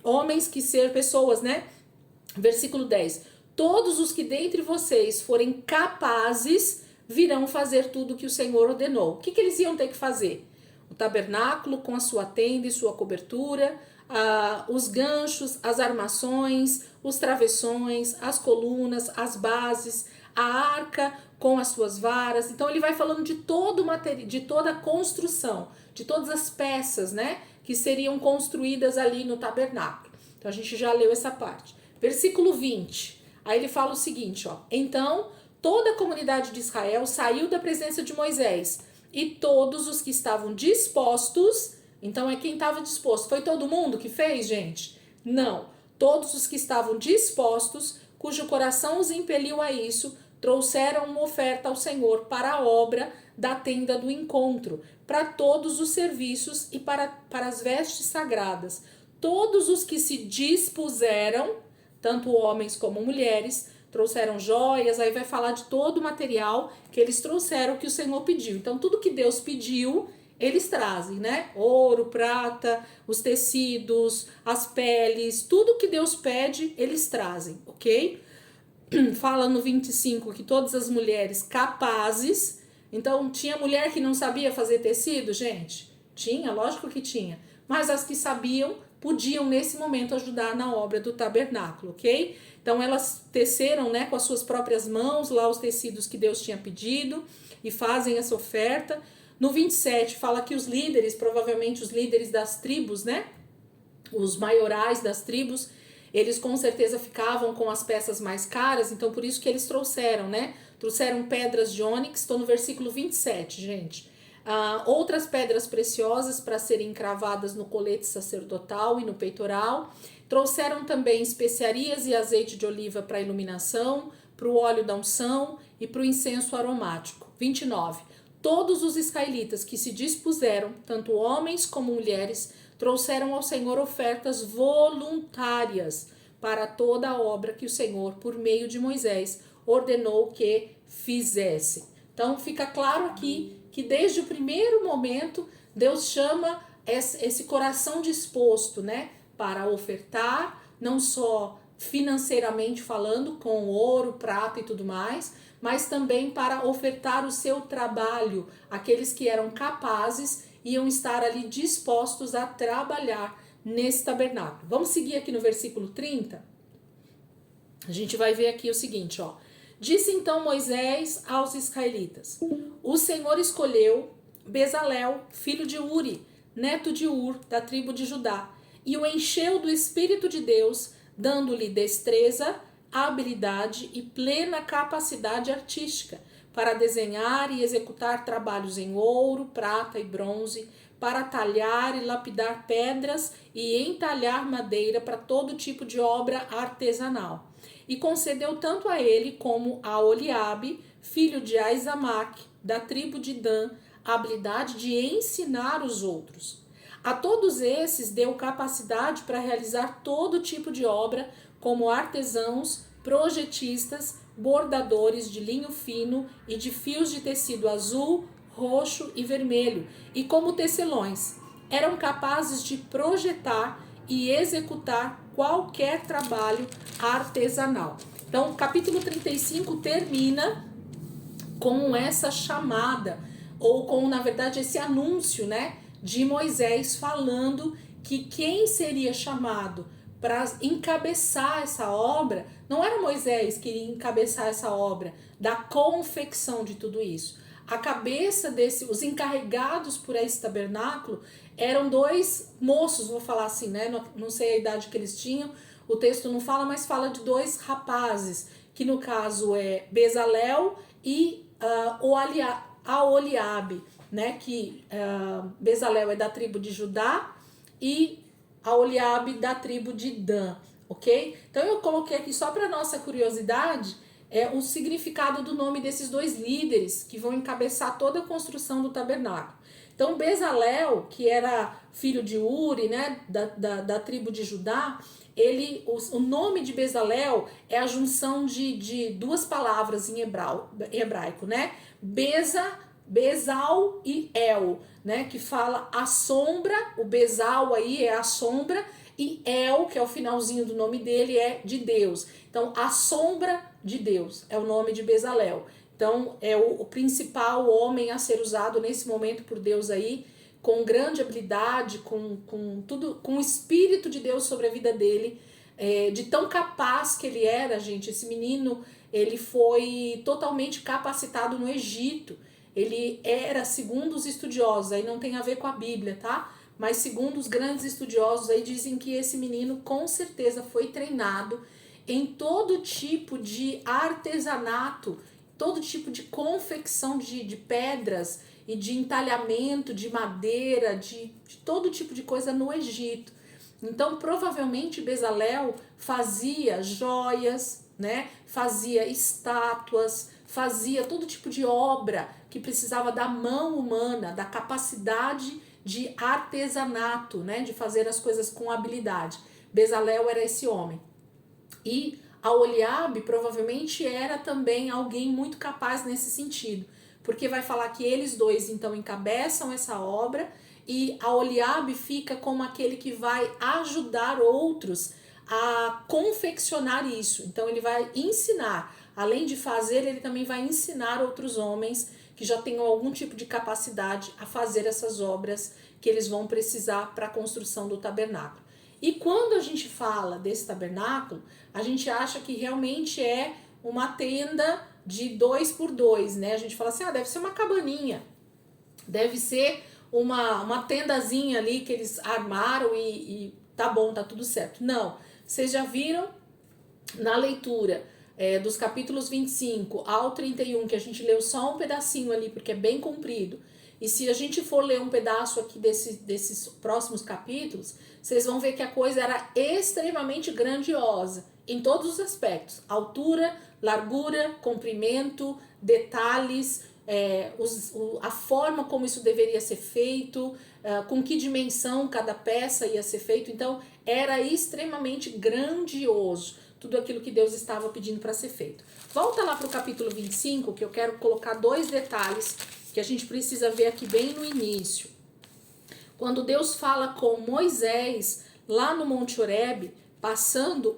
Homens que ser pessoas, né? Versículo 10. Todos os que dentre vocês forem capazes virão fazer tudo que o Senhor ordenou. O que eles iam ter que fazer? O tabernáculo com a sua tenda e sua cobertura, os ganchos, as armações, os travessões, as colunas, as bases, a arca com as suas varas. Então ele vai falando de todo o material, de toda a construção, de todas as peças, né, que seriam construídas ali no tabernáculo. Então a gente já leu essa parte. Versículo 20. Aí ele fala o seguinte, ó: então toda a comunidade de Israel saiu da presença de Moisés, e todos os que estavam dispostos. Então é quem estava disposto. Foi todo mundo que fez, gente? Não. Todos os que estavam dispostos, cujo coração os impeliu a isso, trouxeram uma oferta ao Senhor para a obra da tenda do encontro, para todos os serviços e para as vestes sagradas. Todos os que se dispuseram, tanto homens como mulheres, trouxeram joias. Aí vai falar de todo o material que eles trouxeram, que o Senhor pediu. Então tudo que Deus pediu, eles trazem, né? Ouro, prata, os tecidos, as peles, tudo que Deus pede, eles trazem, ok? Fala no 25 que todas as mulheres capazes. Então, tinha mulher que não sabia fazer tecido, gente? Tinha, lógico que tinha. Mas as que sabiam, podiam nesse momento ajudar na obra do tabernáculo, ok? Então, elas teceram, né, com as suas próprias mãos lá os tecidos que Deus tinha pedido e fazem essa oferta. No 27, fala que os líderes, provavelmente os líderes das tribos, né? Os maiorais das tribos, eles com certeza ficavam com as peças mais caras, então por isso que eles trouxeram, né? trouxeram pedras de ônix, estou no versículo 27, gente. Outras pedras preciosas para serem encravadas no colete sacerdotal e no peitoral. Trouxeram também especiarias e azeite de oliva para iluminação, para o óleo da unção e para o incenso aromático. 29. Todos os israelitas que se dispuseram, tanto homens como mulheres, trouxeram ao Senhor ofertas voluntárias para toda a obra que o Senhor, por meio de Moisés, ordenou que fizesse. Então fica claro aqui que desde o primeiro momento Deus chama esse coração disposto, né, para ofertar, não só financeiramente falando, com ouro, prata e tudo mais, mas também para ofertar o seu trabalho. Aqueles que eram capazes iam estar ali dispostos a trabalhar nesse tabernáculo. Vamos seguir aqui no versículo 30? A gente vai ver aqui o seguinte, ó. Disse então Moisés aos israelitas: o Senhor escolheu Bezalel, filho de Uri, neto de Ur, da tribo de Judá, e o encheu do Espírito de Deus, dando-lhe destreza, habilidade e plena capacidade artística para desenhar e executar trabalhos em ouro, prata e bronze, para talhar e lapidar pedras e entalhar madeira para todo tipo de obra artesanal. E concedeu tanto a ele como a Oliabe, filho de Aizamaque, da tribo de Dan, a habilidade de ensinar os outros. A todos esses deu capacidade para realizar todo tipo de obra, como artesãos, projetistas, bordadores de linho fino e de fios de tecido azul, roxo e vermelho, e como tecelões. Eram capazes de projetar e executar qualquer trabalho artesanal. Então, o capítulo 35 termina com essa chamada, ou com, na verdade, esse anúncio, né, de Moisés falando que quem seria chamado para encabeçar essa obra, não era Moisés que iria encabeçar essa obra, da confecção de tudo isso. A cabeça os encarregados por esse tabernáculo eram dois moços, vou falar assim, né? Não sei a idade que eles tinham, o texto não fala, mas fala de dois rapazes, que no caso é Bezalel e Aholiabe, né? Que Bezalel é da tribo de Judá e Aholiabe da tribo de Dan, ok? Então eu coloquei aqui só para nossa curiosidade o significado do nome desses dois líderes que vão encabeçar toda a construção do tabernáculo. Então Bezalel, que era filho de Uri, né, da tribo de Judá, o nome de Bezalel é a junção de duas palavras em hebraico, né? Bezal e El, né? Que fala a sombra, o Bezal aí é a sombra, e El, que é o finalzinho do nome dele, é de Deus. Então, a sombra de Deus é o nome de Bezalel. Então, é o principal homem a ser usado nesse momento por Deus aí, com grande habilidade, com tudo, com o Espírito de Deus sobre a vida dele, de tão capaz que ele era, gente. Esse menino, ele foi totalmente capacitado no Egito. Ele era, segundo os estudiosos, aí não tem a ver com a Bíblia, tá? Mas segundo os grandes estudiosos aí dizem que esse menino com certeza foi treinado em todo tipo de artesanato, todo tipo de confecção de pedras e de entalhamento de madeira, de todo tipo de coisa no Egito. Então, provavelmente Bezalel fazia joias, né? Fazia estátuas, fazia todo tipo de obra que precisava da mão humana, da capacidade de artesanato, né? De fazer as coisas com habilidade. Bezalel era esse homem. E Aholiabe provavelmente era também alguém muito capaz nesse sentido, porque vai falar que eles dois então encabeçam essa obra e Aholiabe fica como aquele que vai ajudar outros a confeccionar isso. Então ele vai ensinar, além de fazer, ele também vai ensinar outros homens que já tenham algum tipo de capacidade a fazer essas obras que eles vão precisar para a construção do tabernáculo. E quando a gente fala desse tabernáculo, a gente acha que realmente é uma tenda de 2 por 2, né? A gente fala assim, deve ser uma cabaninha, deve ser uma tendazinha ali que eles armaram e tá bom, tá tudo certo. Não, vocês já viram na leitura dos capítulos 25 ao 31, que a gente leu só um pedacinho ali, porque é bem comprido, e se a gente for ler um pedaço aqui desses próximos capítulos, vocês vão ver que a coisa era extremamente grandiosa, em todos os aspectos: altura, largura, comprimento, detalhes, a forma como isso deveria ser feito, com que dimensão cada peça ia ser feito. Então era extremamente grandioso tudo aquilo que Deus estava pedindo para ser feito. Volta lá para o capítulo 25, que eu quero colocar 2 detalhes que a gente precisa ver aqui bem no início. Quando Deus fala com Moisés lá no Monte Horebe,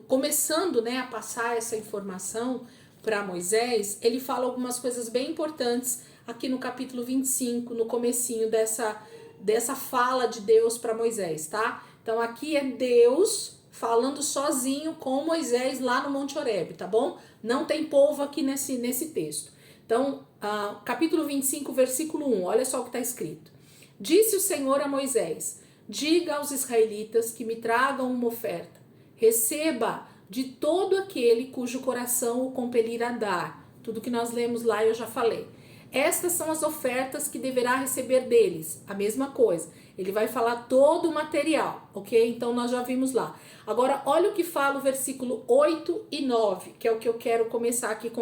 começando, né, a passar essa informação para Moisés, ele fala algumas coisas bem importantes aqui no capítulo 25, no comecinho dessa fala de Deus para Moisés, tá? Então aqui é Deus falando sozinho com Moisés lá no Monte Horebe, tá bom? Não tem povo aqui nesse texto. Então, capítulo 25, versículo 1, olha só o que está escrito. Disse o Senhor a Moisés: diga aos israelitas que me tragam uma oferta. Receba de todo aquele cujo coração o compelir a dar. Tudo que nós lemos lá eu já falei. Estas são as ofertas que deverá receber deles. A mesma coisa. Ele vai falar todo o material, ok? Então nós já vimos lá. Agora olha o que fala o versículo 8 e 9, que é o que eu quero começar aqui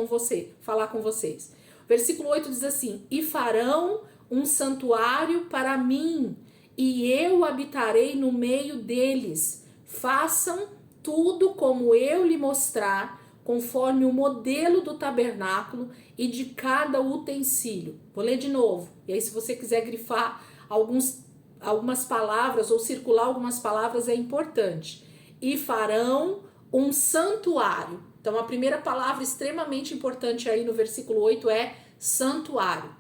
falar com vocês. O versículo 8 diz assim: e farão um santuário para mim, e eu habitarei no meio deles. Façam tudo como eu lhe mostrar, conforme o modelo do tabernáculo e de cada utensílio. Vou ler de novo. E aí, se você quiser grifar algumas palavras ou circular algumas palavras, é importante. E farão um santuário. Então, a primeira palavra extremamente importante aí no versículo 8 é santuário.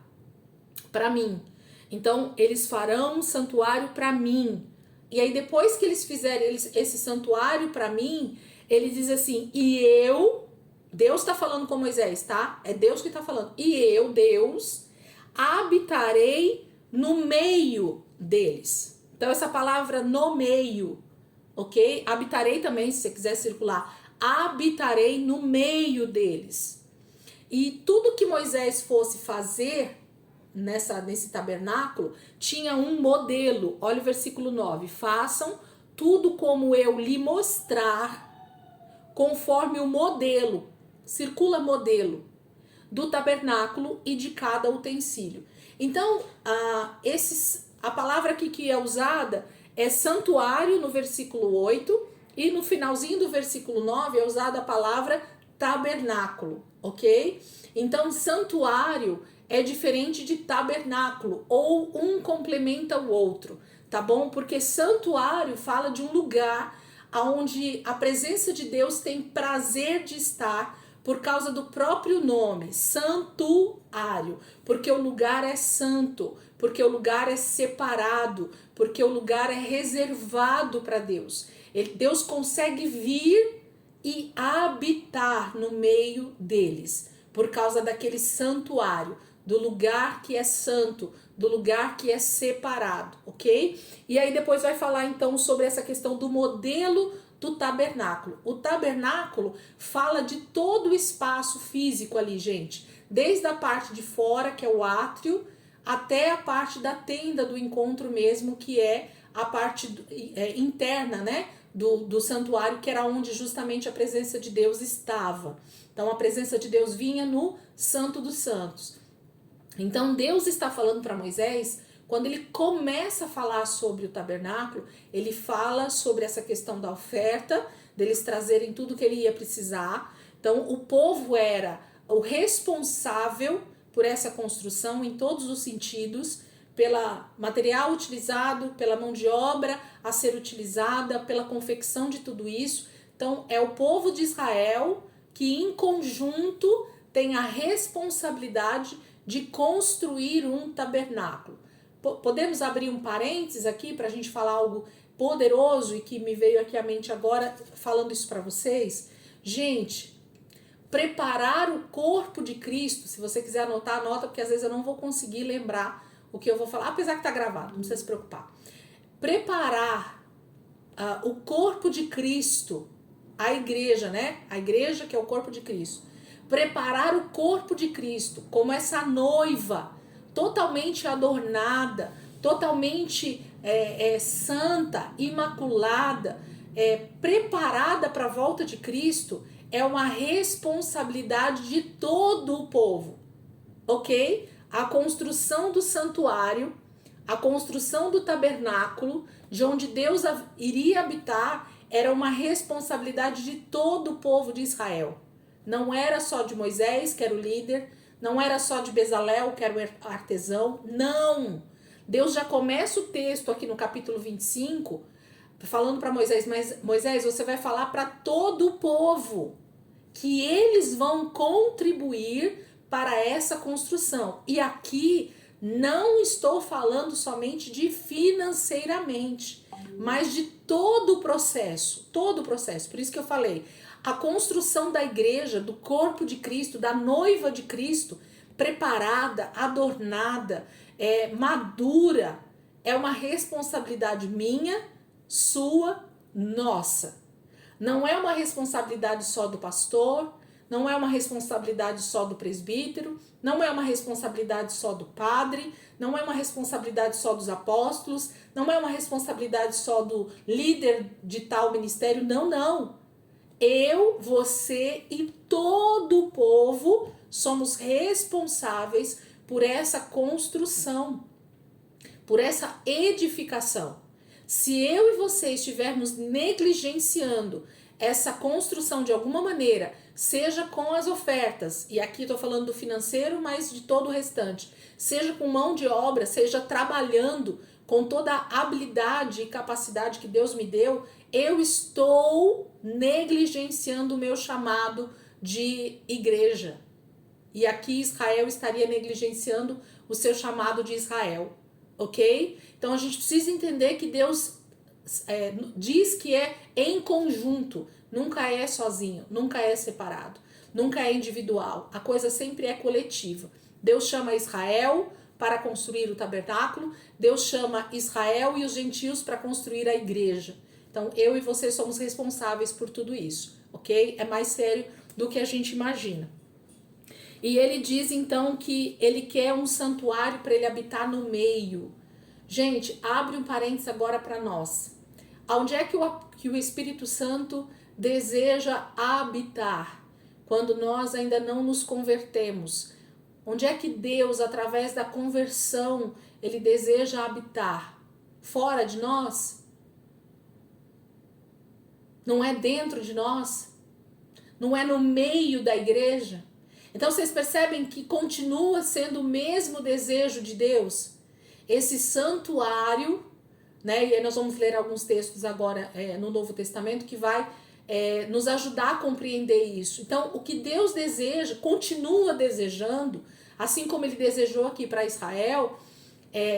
Para mim. Então, eles farão um santuário para mim. E aí, depois que eles fizerem esse santuário para mim, ele diz assim: e eu, Deus está falando com Moisés, tá? É Deus que está falando. E eu, Deus, habitarei no meio deles. Então, essa palavra no meio, ok? Habitarei também, se você quiser circular. Habitarei no meio deles. E tudo que Moisés fosse fazer nesse tabernáculo tinha um modelo. Olha o versículo 9: façam tudo como eu lhe mostrar, conforme o modelo, circula modelo do tabernáculo e de cada utensílio. Então a palavra aqui que é usada é santuário no versículo 8, e no finalzinho do versículo 9 é usada a palavra tabernáculo, ok? Então santuário é diferente de tabernáculo, ou um complementa o outro, tá bom? Porque santuário fala de um lugar onde a presença de Deus tem prazer de estar, por causa do próprio nome, santuário, porque o lugar é santo, porque o lugar é separado, porque o lugar é reservado para Deus. Deus consegue vir e habitar no meio deles, por causa daquele santuário, do lugar que é santo, do lugar que é separado, ok? E aí depois vai falar então sobre essa questão do modelo do tabernáculo. O tabernáculo fala de todo o espaço físico ali, gente, desde a parte de fora, que é o átrio, até a parte da tenda do encontro mesmo, que é a parte interna, né, do santuário, que era onde justamente a presença de Deus estava. Então a presença de Deus vinha no Santo dos Santos. Então Deus está falando para Moisés, quando ele começa a falar sobre o tabernáculo, ele fala sobre essa questão da oferta, deles trazerem tudo que ele ia precisar. Então o povo era o responsável por essa construção em todos os sentidos, pela material utilizado, pela mão de obra a ser utilizada, pela confecção de tudo isso. Então é o povo de Israel que em conjunto tem a responsabilidade de construir um tabernáculo. Podemos abrir um parênteses aqui para a gente falar algo poderoso e que me veio aqui à mente agora, falando isso para vocês. Gente, preparar o corpo de Cristo, se você quiser anotar, anota, porque às vezes eu não vou conseguir lembrar o que eu vou falar, apesar que está gravado, não precisa se preocupar. Preparar o corpo de Cristo a igreja, né? A igreja que é o corpo de Cristo. Preparar o corpo de Cristo como essa noiva totalmente adornada, totalmente santa, imaculada, preparada para a volta de Cristo, é uma responsabilidade de todo o povo, ok? A construção do santuário, a construção do tabernáculo, de onde Deus iria habitar, era uma responsabilidade de todo o povo de Israel. Não era só de Moisés, que era o líder, não era só de Bezalel, que era o artesão, não. Deus já começa o texto aqui no capítulo 25, falando para Moisés, mas Moisés, você vai falar para todo o povo que eles vão contribuir para essa construção. E aqui não estou falando somente de financeiramente, mas de todo o processo, todo o processo. Por isso que eu falei, a construção da igreja, do corpo de Cristo, da noiva de Cristo, preparada, adornada, madura, é uma responsabilidade minha, sua, nossa. Não é uma responsabilidade só do pastor, não é uma responsabilidade só do presbítero, não é uma responsabilidade só do padre, não é uma responsabilidade só dos apóstolos, não é uma responsabilidade só do líder de tal ministério, não. Eu, você e todo o povo somos responsáveis por essa construção, por essa edificação. Se eu e você estivermos negligenciando essa construção de alguma maneira, seja com as ofertas, e aqui estou falando do financeiro, mas de todo o restante, seja com mão de obra, seja trabalhando com toda a habilidade e capacidade que Deus me deu, eu estou negligenciando o meu chamado de igreja. E aqui Israel estaria negligenciando o seu chamado de Israel, ok? Então a gente precisa entender que Deus diz que é em conjunto, nunca é sozinho, nunca é separado, nunca é individual, a coisa sempre é coletiva. Deus chama Israel para construir o tabernáculo, Deus chama Israel e os gentios para construir a igreja. Então eu e você somos responsáveis por tudo isso, ok? É mais sério do que a gente imagina. E ele diz então que ele quer um santuário para ele habitar no meio. Gente, abre um parênteses agora para nós. Onde é que o Espírito Santo deseja habitar quando nós ainda não nos convertemos? Onde é que Deus, através da conversão, ele deseja habitar? Fora de nós? Não é dentro de nós? Não é no meio da igreja? Então vocês percebem que continua sendo o mesmo desejo de Deus? Esse santuário, né? E aí nós vamos ler alguns textos agora no Novo Testamento que vai nos ajudar a compreender isso. Então, o que Deus deseja, continua desejando, assim como ele desejou aqui para Israel,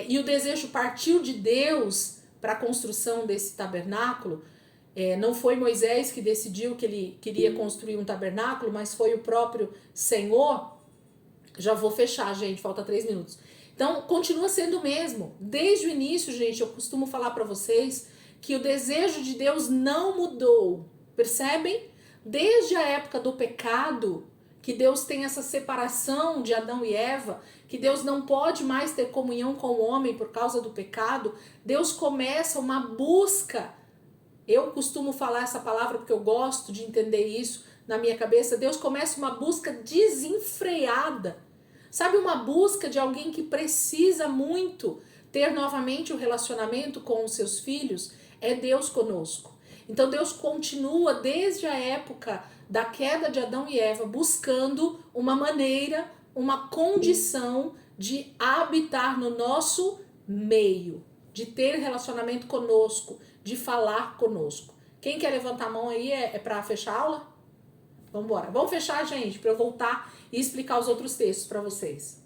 e o desejo partiu de Deus para a construção desse tabernáculo. Não foi Moisés que decidiu que ele queria construir um tabernáculo, mas foi o próprio Senhor. Já vou fechar, gente, falta 3 minutos. Então, continua sendo o mesmo. Desde o início, gente, eu costumo falar para vocês que o desejo de Deus não mudou. Percebem? Desde a época do pecado, que Deus tem essa separação de Adão e Eva, que Deus não pode mais ter comunhão com o homem por causa do pecado, Deus começa uma busca. Eu costumo falar essa palavra porque eu gosto de entender isso na minha cabeça. Deus começa uma busca desenfreada. Sabe, uma busca de alguém que precisa muito ter novamente o relacionamento com os seus filhos? É Deus conosco. Então Deus continua desde a época da queda de Adão e Eva buscando uma maneira, uma condição de habitar no nosso meio, de ter relacionamento conosco, de falar conosco. Quem quer levantar a mão aí para fechar a aula? Vamos embora. Vamos fechar, gente, para eu voltar e explicar os outros textos para vocês.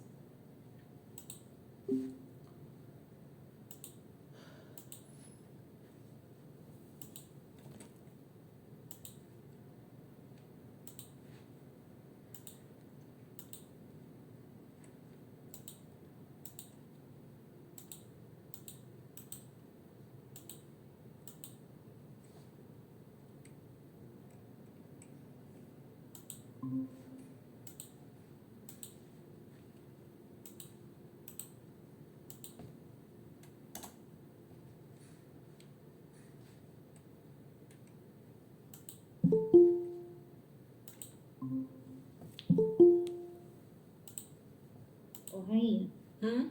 Ô, Rainha, Hum?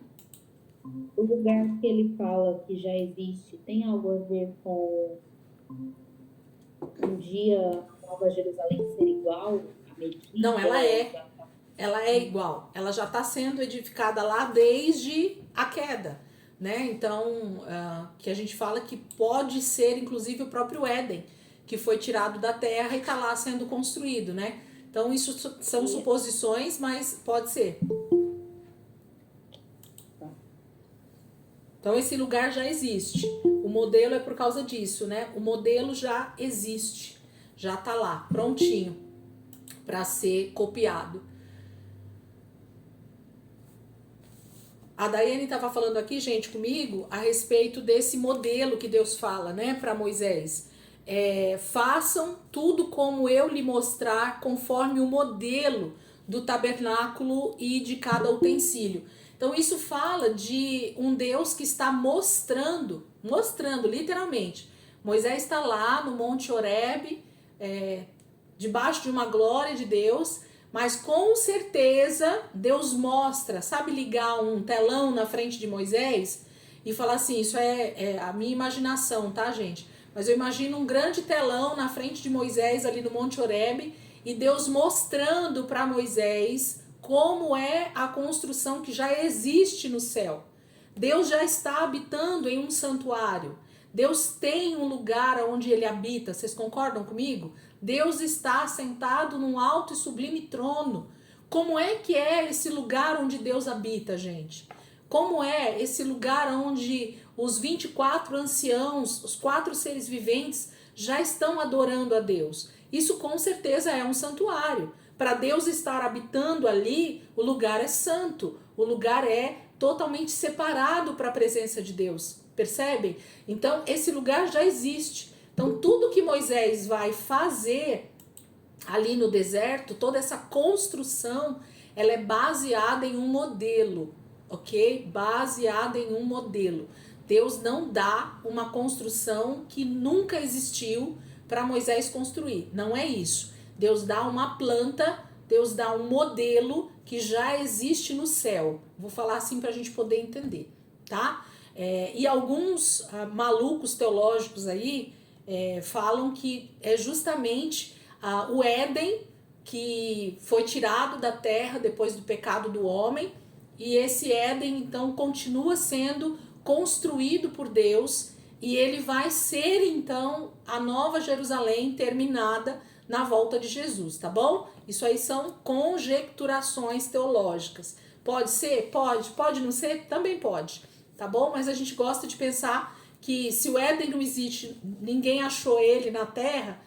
o lugar que ele fala que já existe tem algo a ver com um dia a Nova Jerusalém ser igual à Não, medida? ela é. Já tá... Ela é igual. Ela já está sendo edificada lá desde a queda, né? Então, que a gente fala que pode ser, inclusive, o próprio Éden, que foi tirado da terra e está lá sendo construído, né? Então, isso são suposições, mas pode ser. Então, esse lugar já existe. O modelo é por causa disso, né? O modelo já existe, já está lá, prontinho para ser copiado. A Daiane estava falando aqui, gente, comigo, a respeito desse modelo que Deus fala, né, para Moisés. Façam tudo como eu lhe mostrar, conforme o modelo do tabernáculo e de cada utensílio. Então, isso fala de um Deus que está mostrando, literalmente. Moisés está lá no Monte Horebe, debaixo de uma glória de Deus, mas com certeza Deus mostra, sabe ligar um telão na frente de Moisés e falar assim, isso é a minha imaginação, tá, gente? Mas eu imagino um grande telão na frente de Moisés ali no Monte Horebe e Deus mostrando para Moisés como é a construção que já existe no céu. Deus já está habitando em um santuário. Deus tem um lugar onde ele habita. Vocês concordam comigo? Deus está sentado num alto e sublime trono. Como é que é esse lugar onde Deus habita, gente? Como é esse lugar onde os 24 anciãos, os 4 seres viventes, já estão adorando a Deus? Isso com certeza é um santuário. Para Deus estar habitando ali, o lugar é santo. O lugar é totalmente separado para a presença de Deus. Percebem? Então, esse lugar já existe. Então, tudo que Moisés vai fazer ali no deserto, toda essa construção, ela é baseada em um modelo, ok? Baseada em um modelo. Deus não dá uma construção que nunca existiu para Moisés construir. Não é isso. Deus dá uma planta, Deus dá um modelo que já existe no céu. Vou falar assim para a gente poder entender, tá? E alguns malucos teológicos aí falam que é justamente o Éden que foi tirado da terra depois do pecado do homem, e esse Éden então continua sendo construído por Deus, e ele vai ser então a nova Jerusalém terminada na volta de Jesus, tá bom? Isso aí são conjecturações teológicas. Pode ser? Pode não ser? Também pode, tá bom? Mas a gente gosta de pensar que se o Éden não existe, ninguém achou ele na terra,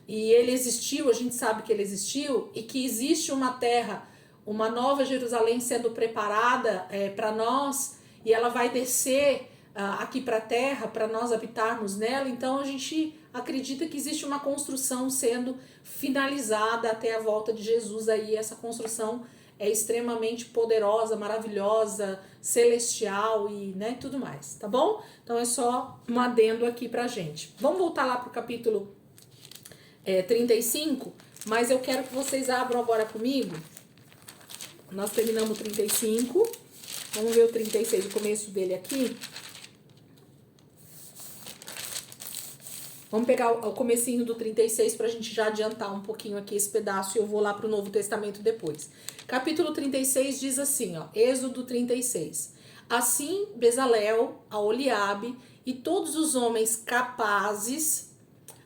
e ele existiu, a gente sabe que ele existiu, e que existe uma terra, uma nova Jerusalém sendo preparada para nós, e ela vai descer aqui para a terra, para nós habitarmos nela. Então a gente acredita que existe uma construção sendo finalizada até a volta de Jesus. Aí essa construção é extremamente poderosa, maravilhosa, celestial e tudo mais, tá bom? Então é só um adendo aqui pra gente. Vamos voltar lá pro capítulo 35, mas eu quero que vocês abram agora comigo. Nós terminamos o 35, vamos ver o 36, o começo dele aqui. Vamos pegar o comecinho do 36 para a gente já adiantar um pouquinho aqui esse pedaço e eu vou lá para o Novo Testamento depois. Capítulo 36 diz assim, ó, Êxodo 36. Assim, Bezalel, Aholiabe e todos os homens capazes,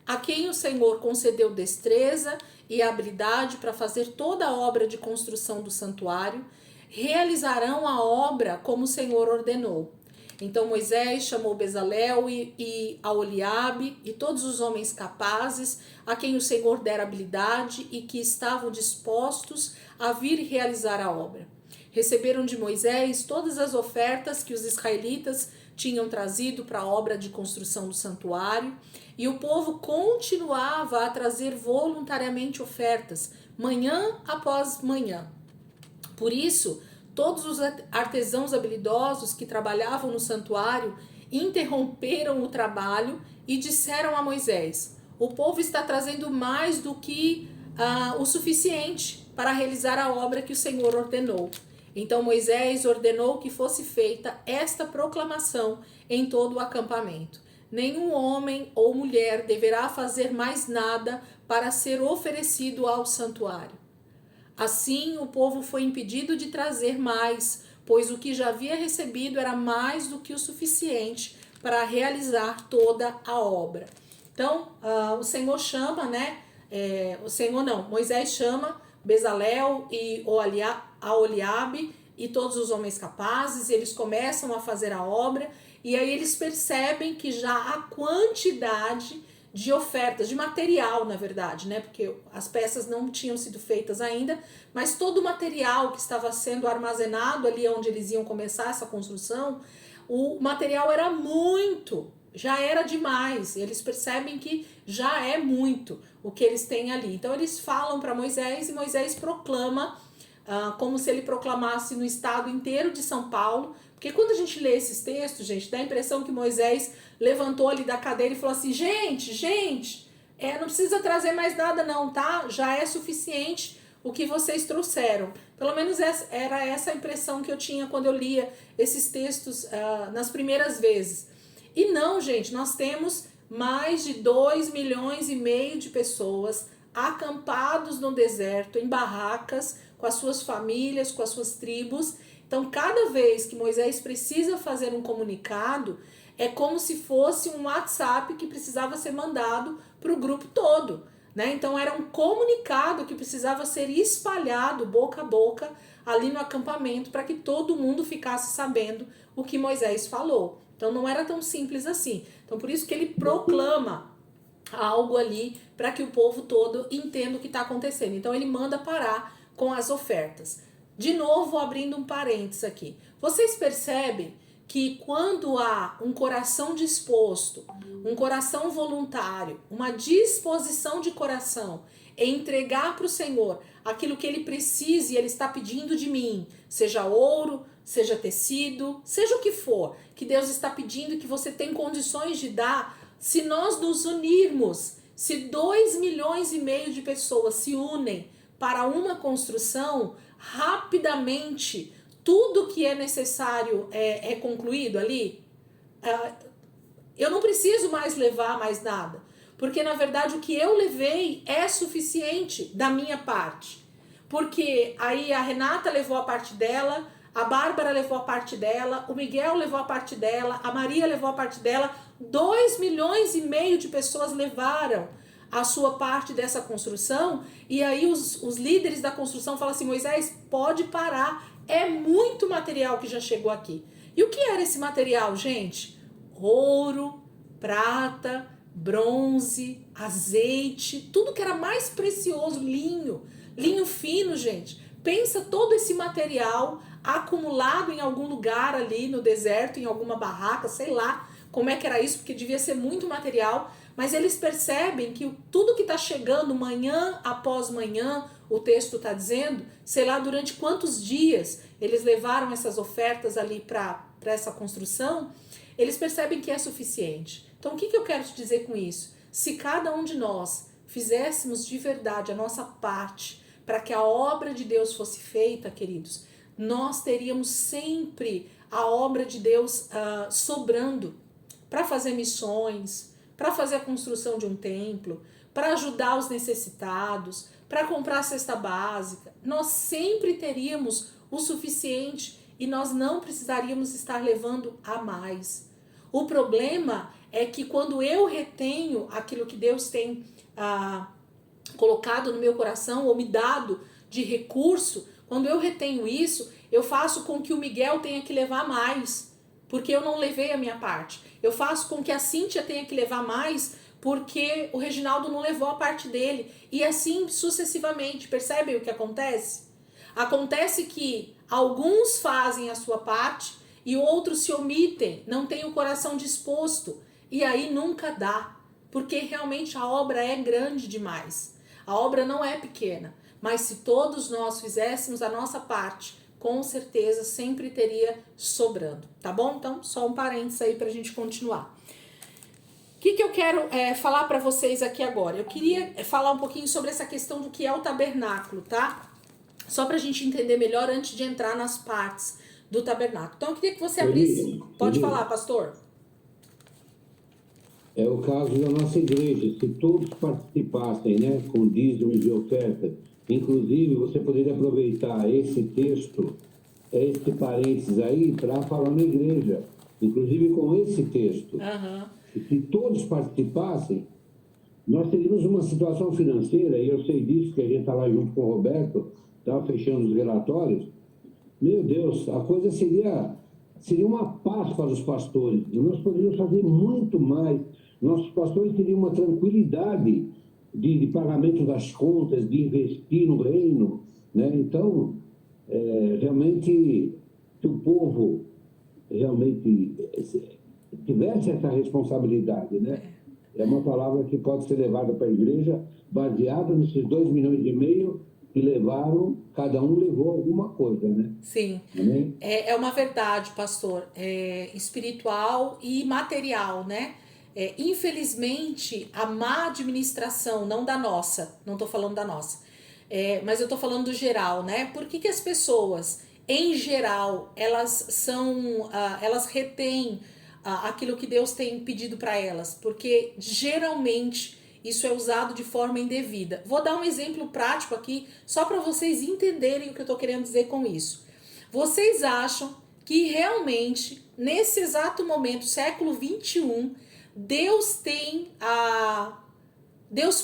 a quem o Senhor concedeu destreza e habilidade para fazer toda a obra de construção do santuário, realizarão a obra como o Senhor ordenou. Então Moisés chamou Bezalel e Aholiabe e todos os homens capazes, a quem o Senhor dera habilidade e que estavam dispostos a vir realizar a obra. Receberam de Moisés todas as ofertas que os israelitas tinham trazido para a obra de construção do santuário, e o povo continuava a trazer voluntariamente ofertas, manhã após manhã. Por isso, todos os artesãos habilidosos que trabalhavam no santuário interromperam o trabalho e disseram a Moisés: o povo está trazendo mais do que o suficiente para realizar a obra que o Senhor ordenou. Então Moisés ordenou que fosse feita esta proclamação em todo o acampamento: nenhum homem ou mulher deverá fazer mais nada para ser oferecido ao santuário. Assim, o povo foi impedido de trazer mais, pois o que já havia recebido era mais do que o suficiente para realizar toda a obra. Então, o Senhor chama, né? Moisés chama Bezalel e Aholiabe e todos os homens capazes, e eles começam a fazer a obra, e aí eles percebem que já a quantidade de ofertas, de material, na verdade, né? Porque as peças não tinham sido feitas ainda, mas todo o material que estava sendo armazenado ali onde eles iam começar essa construção, o material era muito, já era demais. Eles percebem que já é muito o que eles têm ali. Então eles falam para Moisés e Moisés proclama, como se ele proclamasse no estado inteiro de São Paulo. Porque quando a gente lê esses textos, gente, dá a impressão que Moisés levantou ali da cadeira e falou assim: gente, não precisa trazer mais nada não, tá? Já é suficiente o que vocês trouxeram. Pelo menos era essa a impressão que eu tinha quando eu lia esses textos nas primeiras vezes. E não, gente, nós temos mais de 2,5 milhões de pessoas acampados no deserto, em barracas, com as suas famílias, com as suas tribos. Então, cada vez que Moisés precisa fazer um comunicado, é como se fosse um WhatsApp que precisava ser mandado para o grupo todo, né? Então, era um comunicado que precisava ser espalhado boca a boca ali no acampamento para que todo mundo ficasse sabendo o que Moisés falou. Então, não era tão simples assim. Então, por isso que ele proclama algo ali para que o povo todo entenda o que está acontecendo. Então, ele manda parar com as ofertas. De novo, abrindo um parênteses aqui. Vocês percebem que quando há um coração disposto, um coração voluntário, uma disposição de coração em entregar para o Senhor aquilo que Ele precisa e Ele está pedindo de mim, seja ouro, seja tecido, seja o que for, que Deus está pedindo e que você tem condições de dar, se nós nos unirmos, se 2,5 milhões de pessoas se unem para uma construção, rapidamente tudo que é necessário é concluído ali. Eu não preciso mais levar mais nada, porque na verdade o que eu levei é suficiente da minha parte, porque aí a Renata levou a parte dela, a Bárbara levou a parte dela, o Miguel levou a parte dela, a Maria levou a parte dela, 2,5 milhões de pessoas levaram a sua parte dessa construção, e aí os líderes da construção falam assim: Moisés, pode parar, é muito material que já chegou aqui. E o que era esse material, gente? Ouro, prata, bronze, azeite, tudo que era mais precioso, linho fino, gente. Pensa todo esse material acumulado em algum lugar ali no deserto, em alguma barraca, sei lá como é que era isso, porque devia ser muito material. Mas eles percebem que tudo que está chegando manhã após manhã, o texto está dizendo, sei lá durante quantos dias eles levaram essas ofertas ali para essa construção, eles percebem que é suficiente. Então, o que eu quero te dizer com isso? Se cada um de nós fizéssemos de verdade a nossa parte para que a obra de Deus fosse feita, queridos, nós teríamos sempre a obra de Deus sobrando para fazer missões, para fazer a construção de um templo, para ajudar os necessitados, para comprar a cesta básica. Nós sempre teríamos o suficiente e nós não precisaríamos estar levando a mais. O problema é que quando eu retenho aquilo que Deus tem colocado no meu coração ou me dado de recurso, quando eu retenho isso, eu faço com que o Miguel tenha que levar mais, porque eu não levei a minha parte. Eu faço com que a Cíntia tenha que levar mais, porque o Reginaldo não levou a parte dele. E assim sucessivamente. Percebem o que acontece? Acontece que alguns fazem a sua parte e outros se omitem, não têm o coração disposto. E aí nunca dá, porque realmente a obra é grande demais. A obra não é pequena. mas se todos nós fizéssemos a nossa parte, com certeza sempre teria sobrando, tá bom? Então, só um parênteses aí pra gente continuar. O que eu quero falar para vocês aqui agora? Eu queria falar um pouquinho sobre essa questão do que é o tabernáculo, tá? Só pra gente entender melhor antes de entrar nas partes do tabernáculo. Então, eu queria que você abrisse... Pode falar, pastor. É o caso da nossa igreja, se todos participassem, né, com dízimos e ofertas. Inclusive, você poderia aproveitar esse texto, esse parênteses aí, para falar na igreja. Inclusive com esse texto. Se todos participassem, nós teríamos uma situação financeira, e eu sei disso, que a gente está lá junto com o Roberto, está fechando os relatórios. Meu Deus, a coisa seria uma paz para os pastores. Nós poderíamos fazer muito mais. Nossos pastores teriam uma tranquilidade de pagamento das contas, de investir no reino, né? Então, realmente, se o povo realmente tivesse essa responsabilidade, né? É uma palavra que pode ser levada para a igreja, baseada nesses 2,5 milhões que levaram, cada um levou alguma coisa, né? Sim, é uma verdade, pastor, espiritual e material, né? Infelizmente, a má administração, não da nossa, não tô falando da nossa, mas eu tô falando do geral, né? Por que as pessoas, em geral, elas retêm aquilo que Deus tem pedido para elas? Porque geralmente isso é usado de forma indevida. Vou dar um exemplo prático aqui, só para vocês entenderem o que eu tô querendo dizer com isso. Vocês acham que realmente, nesse exato momento, século 21, Deus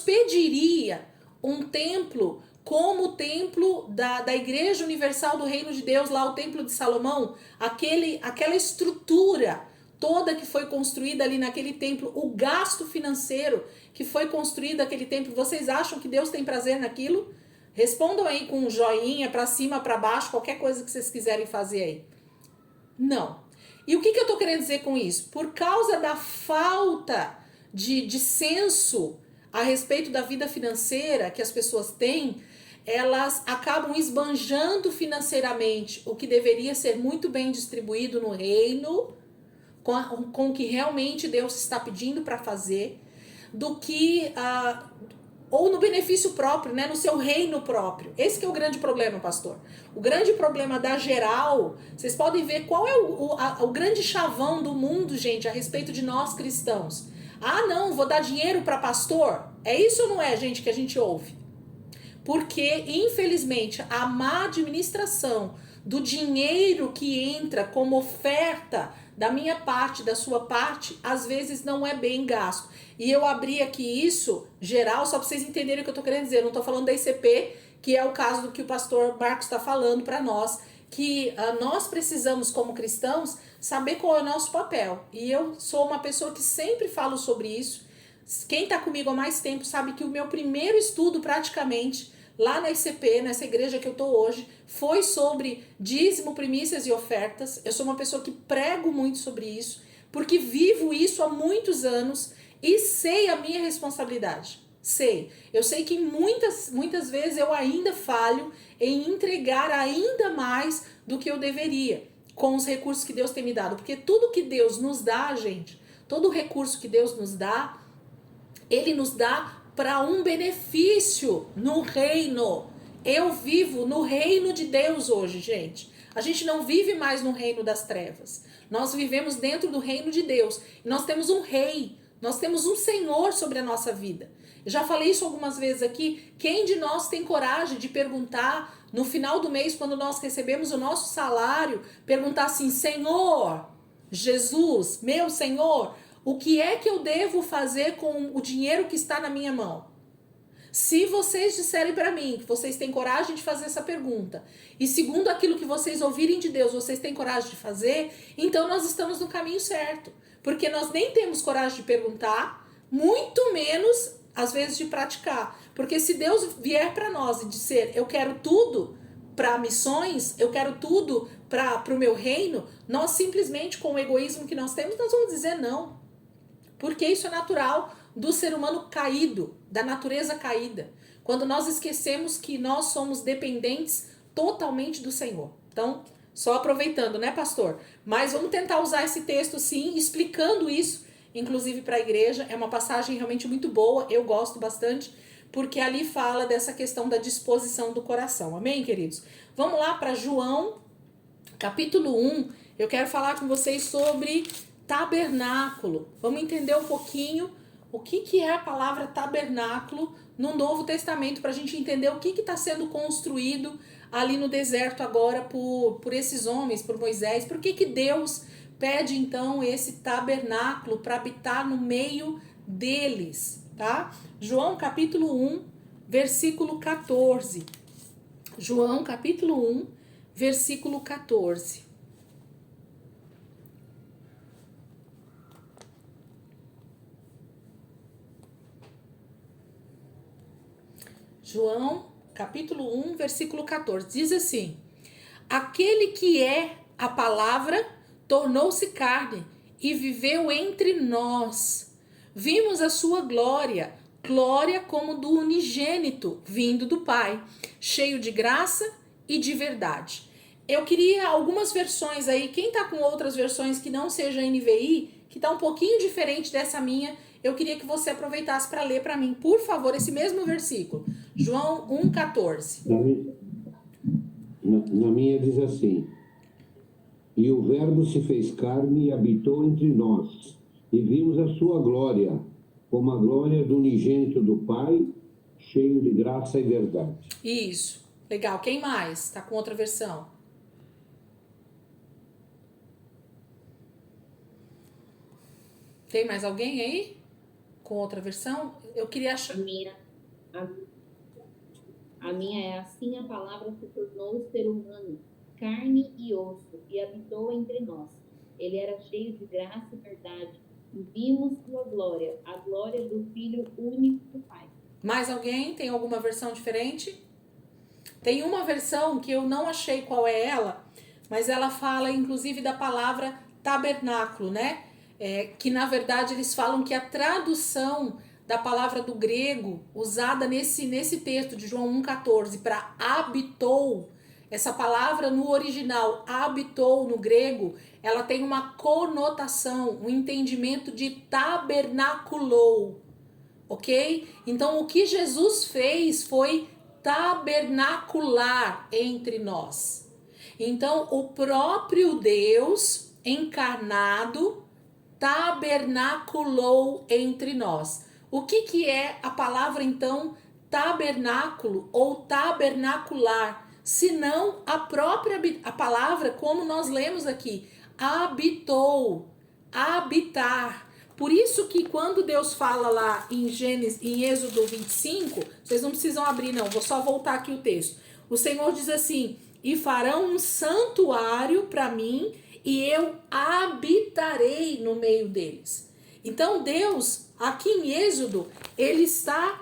pediria um templo como o templo da Igreja Universal do Reino de Deus, lá o Templo de Salomão, aquela estrutura toda que foi construída ali naquele templo, o gasto financeiro que foi construído naquele templo, vocês acham que Deus tem prazer naquilo? Respondam aí com um joinha, para cima, para baixo, qualquer coisa que vocês quiserem fazer aí. Não. E o que eu tô querendo dizer com isso? Por causa da falta de senso a respeito da vida financeira que as pessoas têm, elas acabam esbanjando financeiramente o que deveria ser muito bem distribuído no reino, com o que realmente Deus está pedindo para fazer, do que... ou no benefício próprio, né? No seu reino próprio. Esse que é o grande problema, pastor. O grande problema da geral, vocês podem ver qual é o grande chavão do mundo, gente, a respeito de nós cristãos. Ah, não, vou dar dinheiro para pastor? É isso ou não é, gente, que a gente ouve? Porque, infelizmente, a má administração do dinheiro que entra como oferta da minha parte, da sua parte, às vezes não é bem gasto. E eu abri aqui isso, geral, só para vocês entenderem o que eu tô querendo dizer. Eu não tô falando da ICP, que é o caso do que o pastor Marcos está falando para nós, que nós precisamos, como cristãos, saber qual é o nosso papel. E eu sou uma pessoa que sempre falo sobre isso. Quem tá comigo há mais tempo sabe que o meu primeiro estudo, praticamente, lá na ICP, nessa igreja que eu tô hoje, foi sobre dízimo, primícias e ofertas. Eu sou uma pessoa que prego muito sobre isso, porque vivo isso há muitos anos e sei a minha responsabilidade. Sei. Eu sei que muitas vezes eu ainda falho em entregar ainda mais do que eu deveria com os recursos que Deus tem me dado. Porque tudo que Deus nos dá, gente, todo recurso que Deus nos dá, Ele nos dá para um benefício no reino. Eu vivo no reino de Deus hoje, gente. A gente não vive mais no reino das trevas. Nós vivemos dentro do reino de Deus. E nós temos um rei, nós temos um Senhor sobre a nossa vida. Eu já falei isso algumas vezes aqui. Quem de nós tem coragem de perguntar no final do mês, quando nós recebemos o nosso salário, perguntar assim: Senhor, Jesus, meu Senhor, o que é que eu devo fazer com o dinheiro que está na minha mão? Se vocês disserem para mim que vocês têm coragem de fazer essa pergunta, e segundo aquilo que vocês ouvirem de Deus, vocês têm coragem de fazer, então nós estamos no caminho certo. Porque nós nem temos coragem de perguntar, muito menos, às vezes, de praticar. Porque se Deus vier para nós e disser, eu quero tudo para missões, eu quero tudo para o meu reino, nós simplesmente, com o egoísmo que nós temos, nós vamos dizer não. Porque isso é natural do ser humano caído, da natureza caída. quando nós esquecemos que nós somos dependentes totalmente do Senhor. Então, só aproveitando, né, pastor? Mas vamos tentar usar esse texto, sim, explicando isso, inclusive para a igreja. É uma passagem realmente muito boa, eu gosto bastante, porque ali fala dessa questão da disposição do coração. Amém, queridos? Vamos lá para João, capítulo 1. Eu quero falar com vocês sobre tabernáculo. Vamos entender um pouquinho o que é a palavra tabernáculo no Novo Testamento, para a gente entender o que está sendo construído ali no deserto agora por esses homens, por Moisés. Por que Deus pede então esse tabernáculo para habitar no meio deles, tá? João capítulo 1, versículo 14. João capítulo 1, versículo 14. João, capítulo 1, versículo 14, diz assim: aquele que é a palavra tornou-se carne e viveu entre nós. Vimos a sua glória, glória como do unigênito, vindo do Pai, cheio de graça e de verdade. Eu queria algumas versões aí, quem tá com outras versões que não seja NVI, que tá um pouquinho diferente dessa minha, eu queria que você aproveitasse para ler para mim, por favor, esse mesmo versículo. João 1,14. Na minha diz assim: e o Verbo se fez carne e habitou entre nós, e vimos a sua glória, como a glória do unigênito do Pai, cheio de graça e verdade. Isso, legal. Quem mais? Tá com outra versão? Tem mais alguém aí com outra versão? Eu queria achar. A minha é assim: a palavra se tornou ser humano, carne e osso, e habitou entre nós. Ele era cheio de graça e verdade, e vimos sua glória, a glória do Filho único do Pai. Mais alguém? Tem alguma versão diferente? Tem uma versão que eu não achei qual é ela, mas ela fala inclusive da palavra tabernáculo, né? Que na verdade eles falam que a tradução da palavra do grego usada nesse texto de João 1,14 para habitou, essa palavra no original, habitou no grego, ela tem uma conotação, um entendimento de tabernaculou, ok? Então o que Jesus fez foi tabernacular entre nós. Então o próprio Deus encarnado tabernaculou entre nós. O que é a palavra, então, tabernáculo ou tabernacular? Senão a palavra, como nós lemos aqui, habitou, habitar. Por isso que quando Deus fala lá em Êxodo 25, vocês não precisam abrir não, vou só voltar aqui o texto. O Senhor diz assim: e farão um santuário para mim, e eu habitarei no meio deles. Então Deus, aqui em Êxodo, ele está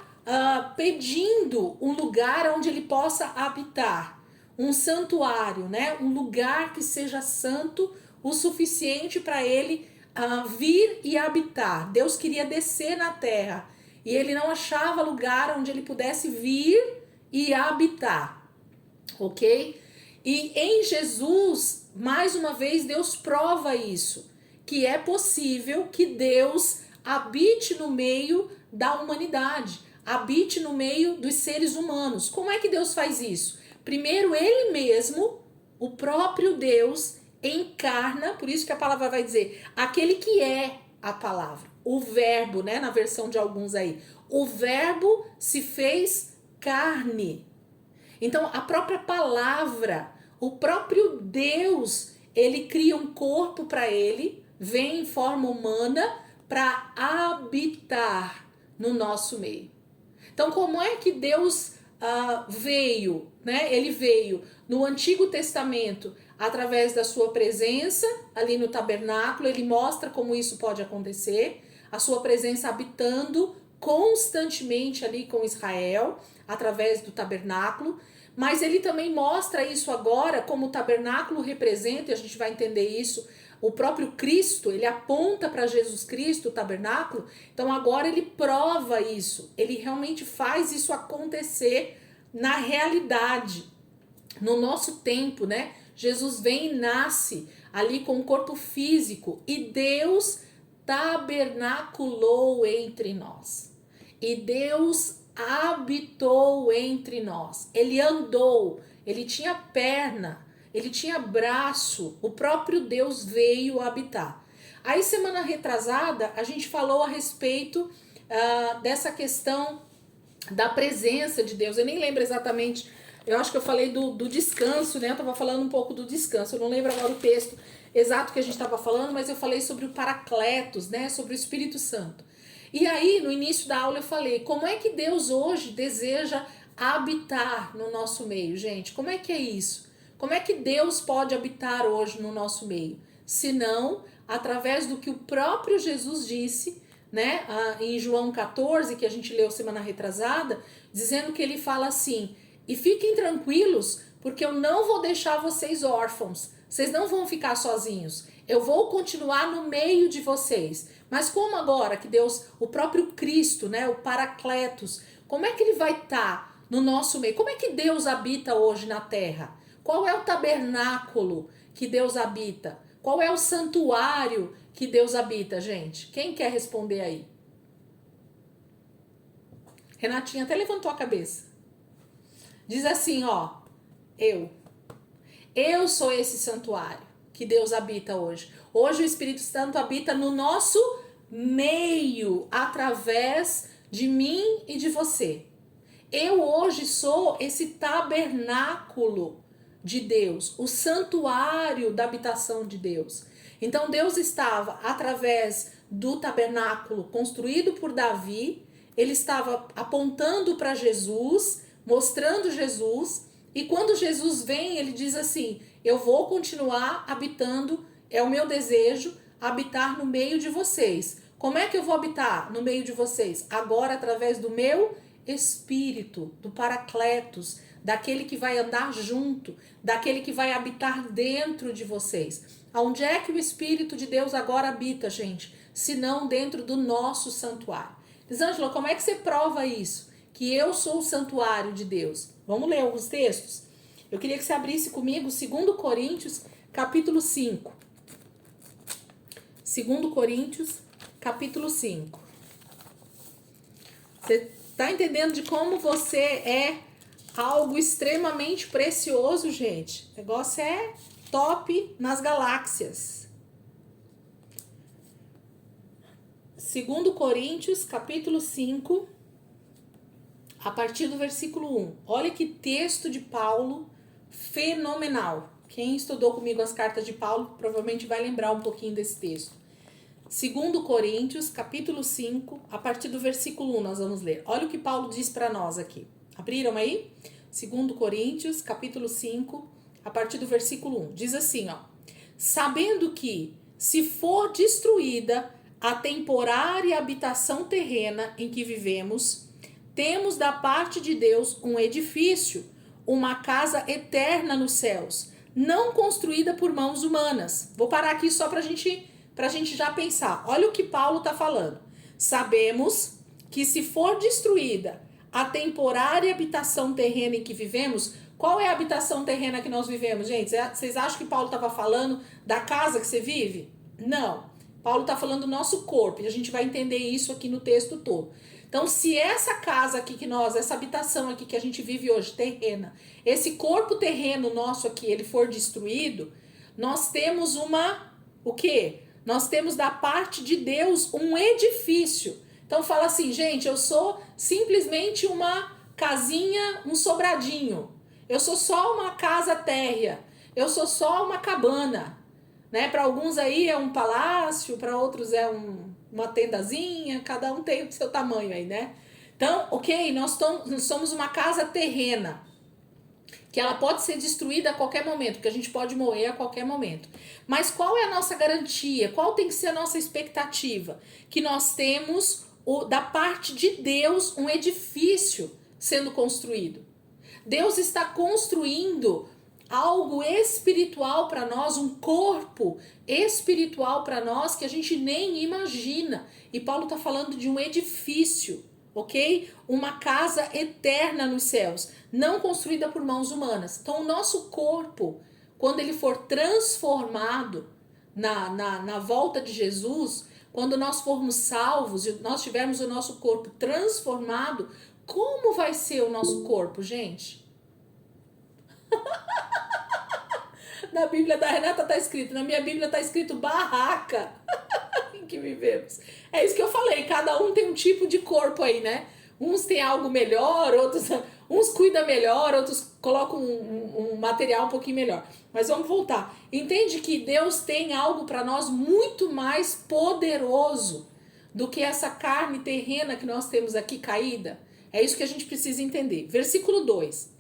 pedindo um lugar onde ele possa habitar. Um santuário, né? Um lugar que seja santo o suficiente para ele vir e habitar. Deus queria descer na terra e ele não achava lugar onde ele pudesse vir e habitar. Ok? E em Jesus, mais uma vez, Deus prova isso, que é possível que Deus habite no meio da humanidade, habite no meio dos seres humanos. Como é que Deus faz isso? Primeiro, ele mesmo, o próprio Deus, encarna, por isso que a palavra vai dizer, aquele que é a palavra, o verbo, né, na versão de alguns aí, o verbo se fez carne. Então, a própria palavra, o próprio Deus, ele cria um corpo para ele, vem em forma humana para habitar no nosso meio. Então, como é que Deus veio, né? Ele veio no Antigo Testamento através da sua presença ali no tabernáculo. Ele mostra como isso pode acontecer, a sua presença habitando constantemente ali com Israel através do tabernáculo. mas ele também mostra isso agora como o tabernáculo representa, e a gente vai entender isso, o próprio Cristo, ele aponta para Jesus Cristo, o tabernáculo, então agora ele prova isso, ele realmente faz isso acontecer na realidade, no nosso tempo, né? Jesus vem e nasce ali com um corpo físico e Deus tabernaculou entre nós. E Deus habitou entre nós. Ele andou, ele tinha perna, ele tinha braço, o próprio Deus veio habitar. Aí semana retrasada a gente falou a respeito dessa questão da presença de Deus. Eu nem lembro exatamente, eu acho que eu falei do descanso, né? Eu tava falando um pouco do descanso, eu não lembro agora o texto exato que a gente estava falando, mas eu falei sobre o Paracletos, né? Sobre o Espírito Santo. E aí, no início da aula eu falei, como é que Deus hoje deseja habitar no nosso meio, gente? Como é que é isso? Como é que Deus pode habitar hoje no nosso meio? Se não, através do que o próprio Jesus disse, né, em João 14, que a gente leu semana retrasada, dizendo que ele fala assim, e fiquem tranquilos, porque eu não vou deixar vocês órfãos, vocês não vão ficar sozinhos, eu vou continuar no meio de vocês. Mas como agora que Deus, o próprio Cristo, né, o Paracletos, como é que ele vai estar no nosso meio? Como é que Deus habita hoje na terra? Qual é o tabernáculo que Deus habita? Qual é o santuário que Deus habita, gente? Quem quer responder aí? Renatinha até levantou a cabeça. Diz assim, ó, eu sou esse santuário que Deus habita hoje. Hoje o Espírito Santo habita no nosso meio, através de mim e de você. Eu hoje sou esse tabernáculo de Deus, o santuário da habitação de Deus. Então Deus estava através do tabernáculo construído por Davi, ele estava apontando para Jesus, mostrando Jesus, e quando Jesus vem, ele diz assim, eu vou continuar habitando, é o meu desejo, habitar no meio de vocês. Como é que eu vou habitar no meio de vocês? Agora através do meu Espírito, do Paracletos, daquele que vai andar junto, daquele que vai habitar dentro de vocês. Onde é que o Espírito de Deus agora habita, gente? Se não dentro do nosso santuário. Elisângela, como é que você prova isso? Que eu sou o santuário de Deus. Vamos ler alguns textos? Eu queria que você abrisse comigo 2 Coríntios, capítulo 5. 2 Coríntios, capítulo 5. Você tá entendendo de como você é algo extremamente precioso, gente? O negócio é top nas galáxias. 2 Coríntios, capítulo 5, a partir do versículo 1. Olha que texto de Paulo fenomenal. Quem estudou comigo as cartas de Paulo provavelmente vai lembrar um pouquinho desse texto. 2 Coríntios, capítulo 5, a partir do versículo 1 nós vamos ler. Olha o que Paulo diz para nós aqui. Abriram aí? 2 Coríntios, capítulo 5, a partir do versículo 1. Diz assim, ó. Sabendo que, se for destruída a temporária habitação terrena em que vivemos, temos da parte de Deus um edifício, uma casa eterna nos céus, não construída por mãos humanas. Vou parar aqui só pra gente já pensar. Olha o que Paulo está falando. Sabemos que se for destruída a temporária habitação terrena em que vivemos, qual é a habitação terrena que nós vivemos, gente? Vocês acham que Paulo estava falando da casa que você vive? Não. Paulo está falando do nosso corpo, e a gente vai entender isso aqui no texto todo. Então, se essa casa aqui essa habitação aqui que a gente vive hoje, terrena, esse corpo terreno nosso aqui, ele for destruído, nós temos o quê? Nós temos da parte de Deus um edifício. Então fala assim, gente, eu sou simplesmente uma casinha, um sobradinho. Eu sou só uma casa térrea. Eu sou só uma cabana. Né? Para alguns aí é um palácio, para outros é uma tendazinha, cada um tem o seu tamanho aí, né? Então, ok, nós somos uma casa terrena, que ela pode ser destruída a qualquer momento, porque a gente pode morrer a qualquer momento. Mas qual é a nossa garantia? Qual tem que ser a nossa expectativa? Que nós temos, da parte de Deus, um edifício sendo construído. Deus está construindo algo espiritual para nós, um corpo espiritual para nós que a gente nem imagina. E Paulo está falando de um edifício, ok? Uma casa eterna nos céus, não construída por mãos humanas. Então o nosso corpo, quando ele for transformado na volta de Jesus, quando nós formos salvos e nós tivermos o nosso corpo transformado, como vai ser o nosso corpo, gente? Na Bíblia da Renata está escrito, na minha Bíblia está escrito barraca em que vivemos. É isso que eu falei, cada um tem um tipo de corpo aí, né? Uns tem algo melhor, outros uns cuidam melhor, outros colocam um material um pouquinho melhor. Mas vamos voltar. Entende que Deus tem algo para nós muito mais poderoso do que essa carne terrena que nós temos aqui caída? É isso que a gente precisa entender. Versículo 2.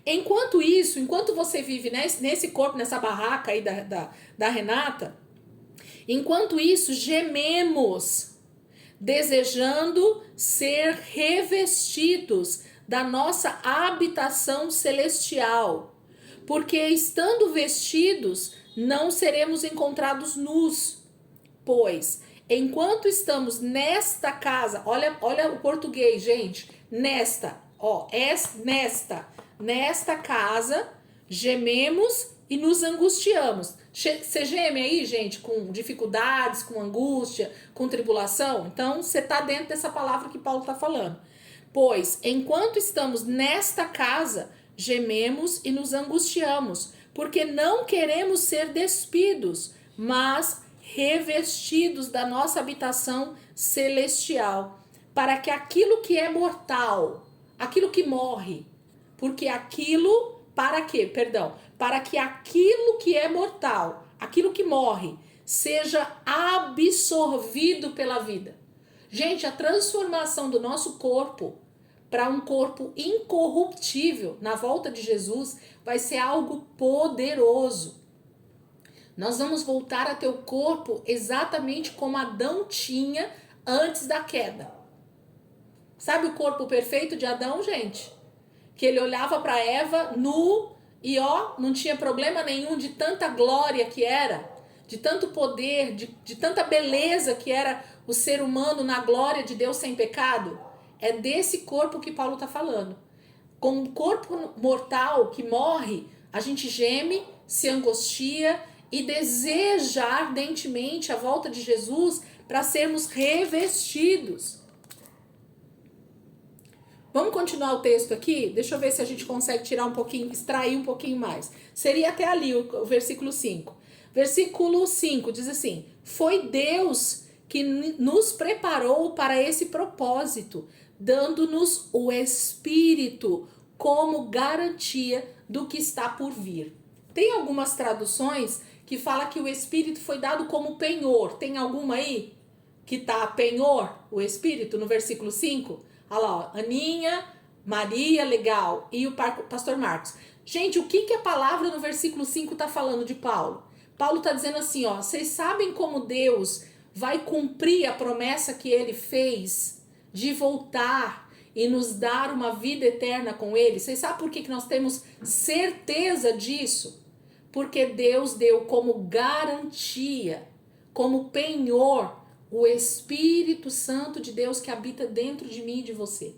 Enquanto isso, enquanto você vive nesse corpo, nessa barraca aí da Renata, enquanto isso, gememos, desejando ser revestidos da nossa habitação celestial, porque estando vestidos, não seremos encontrados nus, pois enquanto estamos nesta casa, olha o português, gente, nesta casa, gememos e nos angustiamos. Você geme aí, gente, com dificuldades, com angústia, com tribulação? Então, você está dentro dessa palavra que Paulo está falando. Pois, enquanto estamos nesta casa, gememos e nos angustiamos, porque não queremos ser despidos, mas revestidos da nossa habitação celestial, para que aquilo que é mortal, aquilo que morre, porque para que aquilo que é mortal, aquilo que morre, seja absorvido pela vida. Gente, a transformação do nosso corpo para um corpo incorruptível na volta de Jesus vai ser algo poderoso. Nós vamos voltar a ter o corpo exatamente como Adão tinha antes da queda. Sabe o corpo perfeito de Adão, gente? Que ele olhava para Eva nu e não tinha problema nenhum, de tanta glória que era, de tanto poder, de tanta beleza que era o ser humano na glória de Deus sem pecado. É desse corpo que Paulo está falando. Com um corpo mortal que morre, a gente geme, se angustia e deseja ardentemente a volta de Jesus para sermos revestidos. Vamos continuar o texto aqui? Deixa eu ver se a gente consegue tirar um pouquinho, extrair um pouquinho mais. Seria até ali o versículo 5. Versículo 5 diz assim: foi Deus que nos preparou para esse propósito, dando-nos o Espírito como garantia do que está por vir. Tem algumas traduções que fala que o Espírito foi dado como penhor. Tem alguma aí que tá penhor, o Espírito, no versículo 5? Olha lá, ó, Aninha, Maria, legal, e o pastor Marcos. Gente, o que a palavra no versículo 5 tá falando de Paulo? Paulo tá dizendo assim, ó, vocês sabem como Deus vai cumprir a promessa que ele fez de voltar e nos dar uma vida eterna com ele? Vocês sabem por que nós temos certeza disso? Porque Deus deu como garantia, como penhor, o Espírito Santo de Deus que habita dentro de mim e de você.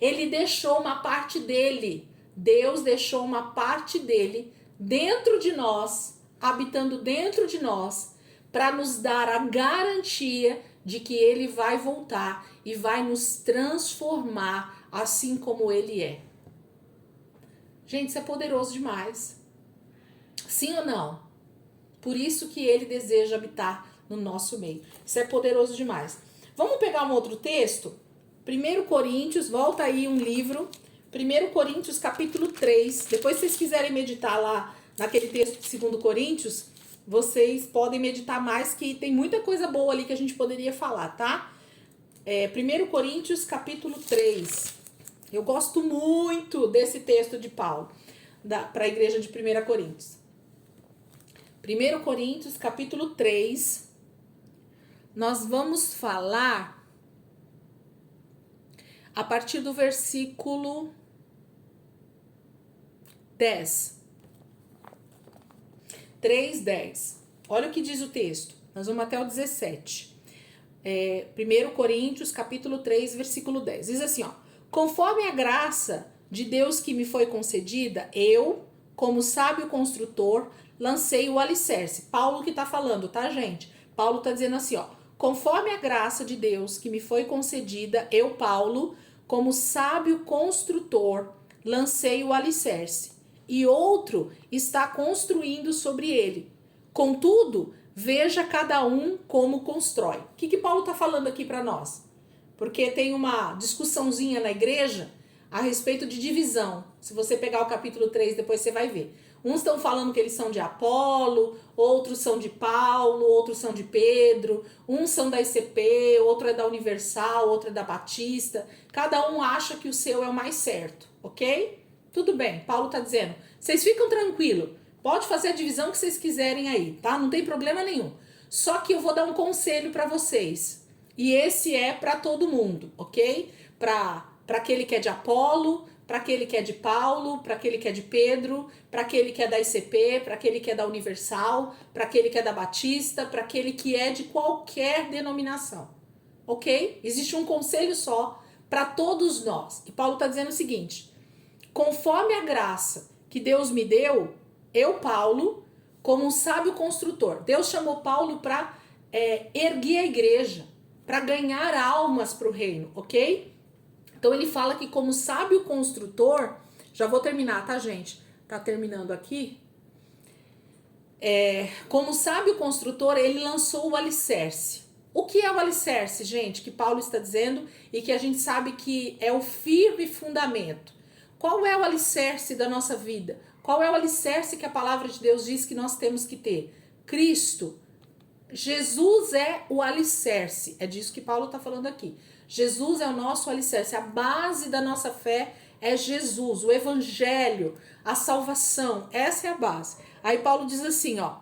Ele deixou uma parte dele, Deus deixou uma parte dele dentro de nós, habitando dentro de nós, para nos dar a garantia de que ele vai voltar e vai nos transformar assim como ele é. Gente, isso é poderoso demais. Sim ou não? Por isso que ele deseja habitar no nosso meio. Isso é poderoso demais. Vamos pegar um outro texto? 1 Coríntios, volta aí um livro. 1 Coríntios, capítulo 3. Depois, se vocês quiserem meditar lá naquele texto de 2 Coríntios, vocês podem meditar mais, que tem muita coisa boa ali que a gente poderia falar, tá? 1 Coríntios, capítulo 3. Eu gosto muito desse texto de Paulo, para a igreja de 1 Coríntios. 1 Coríntios, capítulo 3. Nós vamos falar a partir do versículo 10. 3:10. Olha o que diz o texto. Nós vamos até o 17. 1 Coríntios, capítulo 3, versículo 10. Diz assim, ó. Conforme a graça de Deus que me foi concedida, eu, como sábio construtor, lancei o alicerce. Paulo que tá falando, tá, gente? Paulo tá dizendo assim, ó. Conforme a graça de Deus que me foi concedida, eu, Paulo, como sábio construtor, lancei o alicerce. E outro está construindo sobre ele. Contudo, veja cada um como constrói. O que Paulo está falando aqui para nós? Porque tem uma discussãozinha na igreja a respeito de divisão. Se você pegar o capítulo 3, depois você vai ver. Uns estão falando que eles são de Apolo, outros são de Paulo, outros são de Pedro, uns são da ICP, outro é da Universal, outro é da Batista. Cada um acha que o seu é o mais certo, ok? Tudo bem, Paulo está dizendo, vocês ficam tranquilos, pode fazer a divisão que vocês quiserem aí, tá? Não tem problema nenhum. Só que eu vou dar um conselho para vocês. E esse é para todo mundo, ok? Para aquele que é de Apolo, para aquele que é de Paulo, para aquele que é de Pedro, para aquele que é da ICP, para aquele que é da Universal, para aquele que é da Batista, para aquele que é de qualquer denominação, ok? Existe um conselho só para todos nós. E Paulo está dizendo o seguinte, conforme a graça que Deus me deu, eu, Paulo, como um sábio construtor, Deus chamou Paulo para erguer a igreja, para ganhar almas para o reino, ok? Então ele fala que como sábio construtor, já vou terminar, tá, gente? Tá terminando aqui. Como sábio construtor, ele lançou o alicerce. O que é o alicerce, gente? Que Paulo está dizendo e que a gente sabe que é o firme fundamento. Qual é o alicerce da nossa vida? Qual é o alicerce que a palavra de Deus diz que nós temos que ter? Cristo. Jesus é o alicerce. É disso que Paulo está falando aqui. Jesus é o nosso alicerce. A base da nossa fé é Jesus, o evangelho, a salvação. Essa é a base. Aí Paulo diz assim, ó.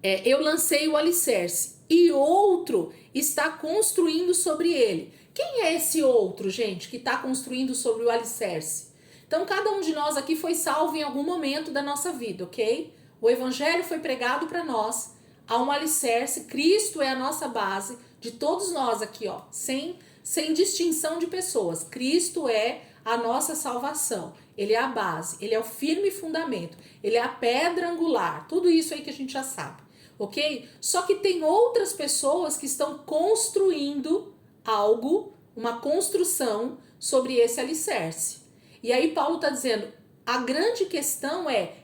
Eu lancei o alicerce e outro está construindo sobre ele. Quem é esse outro, gente, que está construindo sobre o alicerce? Então, cada um de nós aqui foi salvo em algum momento da nossa vida, ok? O evangelho foi pregado para nós. Há um alicerce, Cristo é a nossa base de todos nós aqui, ó, sem distinção de pessoas. Cristo é a nossa salvação. Ele é a base, ele é o firme fundamento, ele é a pedra angular. Tudo isso aí que a gente já sabe, ok? Só que tem outras pessoas que estão construindo algo, uma construção sobre esse alicerce. E aí Paulo está dizendo, a grande questão é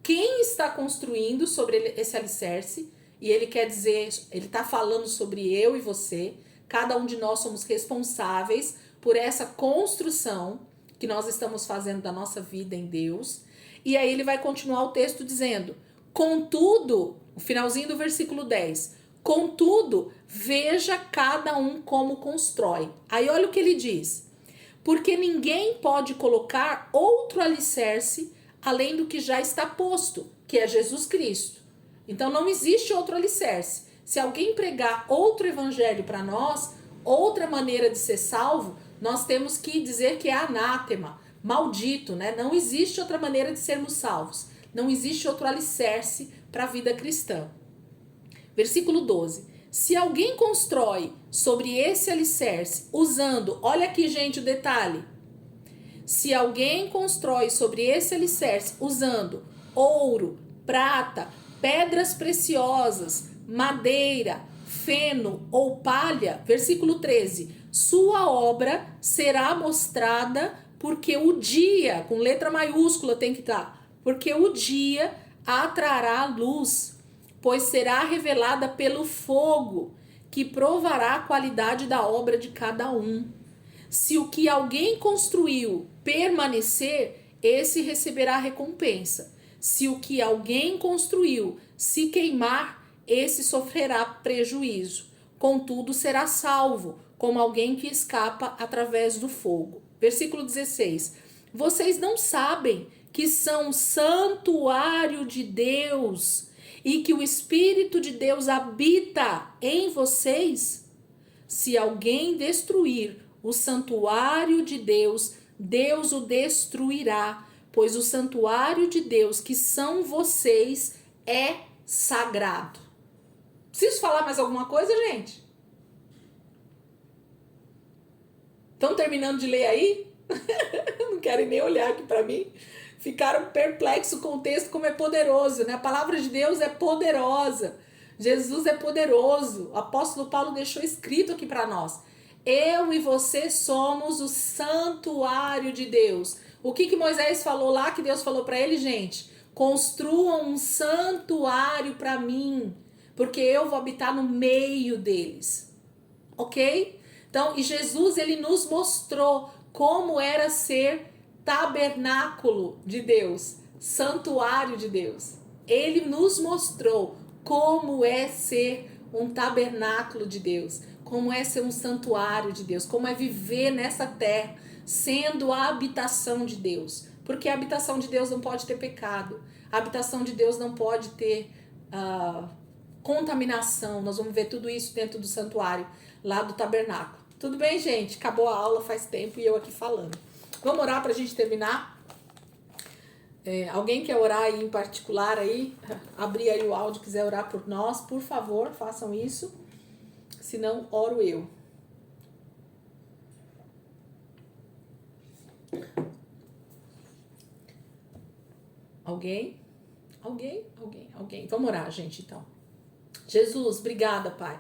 quem está construindo sobre esse alicerce, e ele quer dizer, ele está falando sobre eu e você, cada um de nós somos responsáveis por essa construção que nós estamos fazendo da nossa vida em Deus. E aí ele vai continuar o texto dizendo, contudo, o finalzinho do versículo 10, contudo, veja cada um como constrói. Aí olha o que ele diz, porque ninguém pode colocar outro alicerce além do que já está posto, que é Jesus Cristo. Então não existe outro alicerce. Se alguém pregar outro evangelho para nós, outra maneira de ser salvo, nós temos que dizer que é anátema, maldito, né? Não existe outra maneira de sermos salvos. Não existe outro alicerce para a vida cristã. Versículo 12. Se alguém constrói sobre esse alicerce, usando, olha aqui, gente, o detalhe. Se alguém constrói sobre esse alicerce usando ouro, prata, pedras preciosas, madeira, feno ou palha, versículo 13, sua obra será mostrada porque o dia, com letra maiúscula tem que estar, porque o dia atrará luz, pois será revelada pelo fogo, que provará a qualidade da obra de cada um. Se o que alguém construiu permanecer, esse receberá recompensa. Se o que alguém construiu se queimar, esse sofrerá prejuízo. Contudo, será salvo, como alguém que escapa através do fogo. Versículo 16. Vocês não sabem que são santuário de Deus e que o Espírito de Deus habita em vocês? Se alguém destruir o santuário de Deus, Deus o destruirá, pois o santuário de Deus, que são vocês, é sagrado. Preciso falar mais alguma coisa, gente? Estão terminando de ler aí? Não querem nem olhar aqui para mim. Ficaram perplexos com o texto, como é poderoso, né? A palavra de Deus é poderosa. Jesus é poderoso. O apóstolo Paulo deixou escrito aqui para nós. Eu e você somos o santuário de Deus. O que Moisés falou lá, que Deus falou para ele, gente? Construam um santuário para mim, porque eu vou habitar no meio deles. Ok? Então, e Jesus, ele nos mostrou como era ser tabernáculo de Deus, santuário de Deus. Ele nos mostrou como é ser um tabernáculo de Deus, como é ser um santuário de Deus, como é viver nessa terra, sendo a habitação de Deus. Porque a habitação de Deus não pode ter pecado, a habitação de Deus não pode ter contaminação. Nós vamos ver tudo isso dentro do santuário, lá do tabernáculo. Tudo bem, gente? Acabou a aula faz tempo e eu aqui falando. Vamos orar para a gente terminar? Alguém quer orar aí em particular aí? Abrir aí o áudio, quiser orar por nós, por favor, façam isso. Se não, oro eu. Alguém? Alguém? Vamos orar, gente, então. Jesus, obrigada, Pai.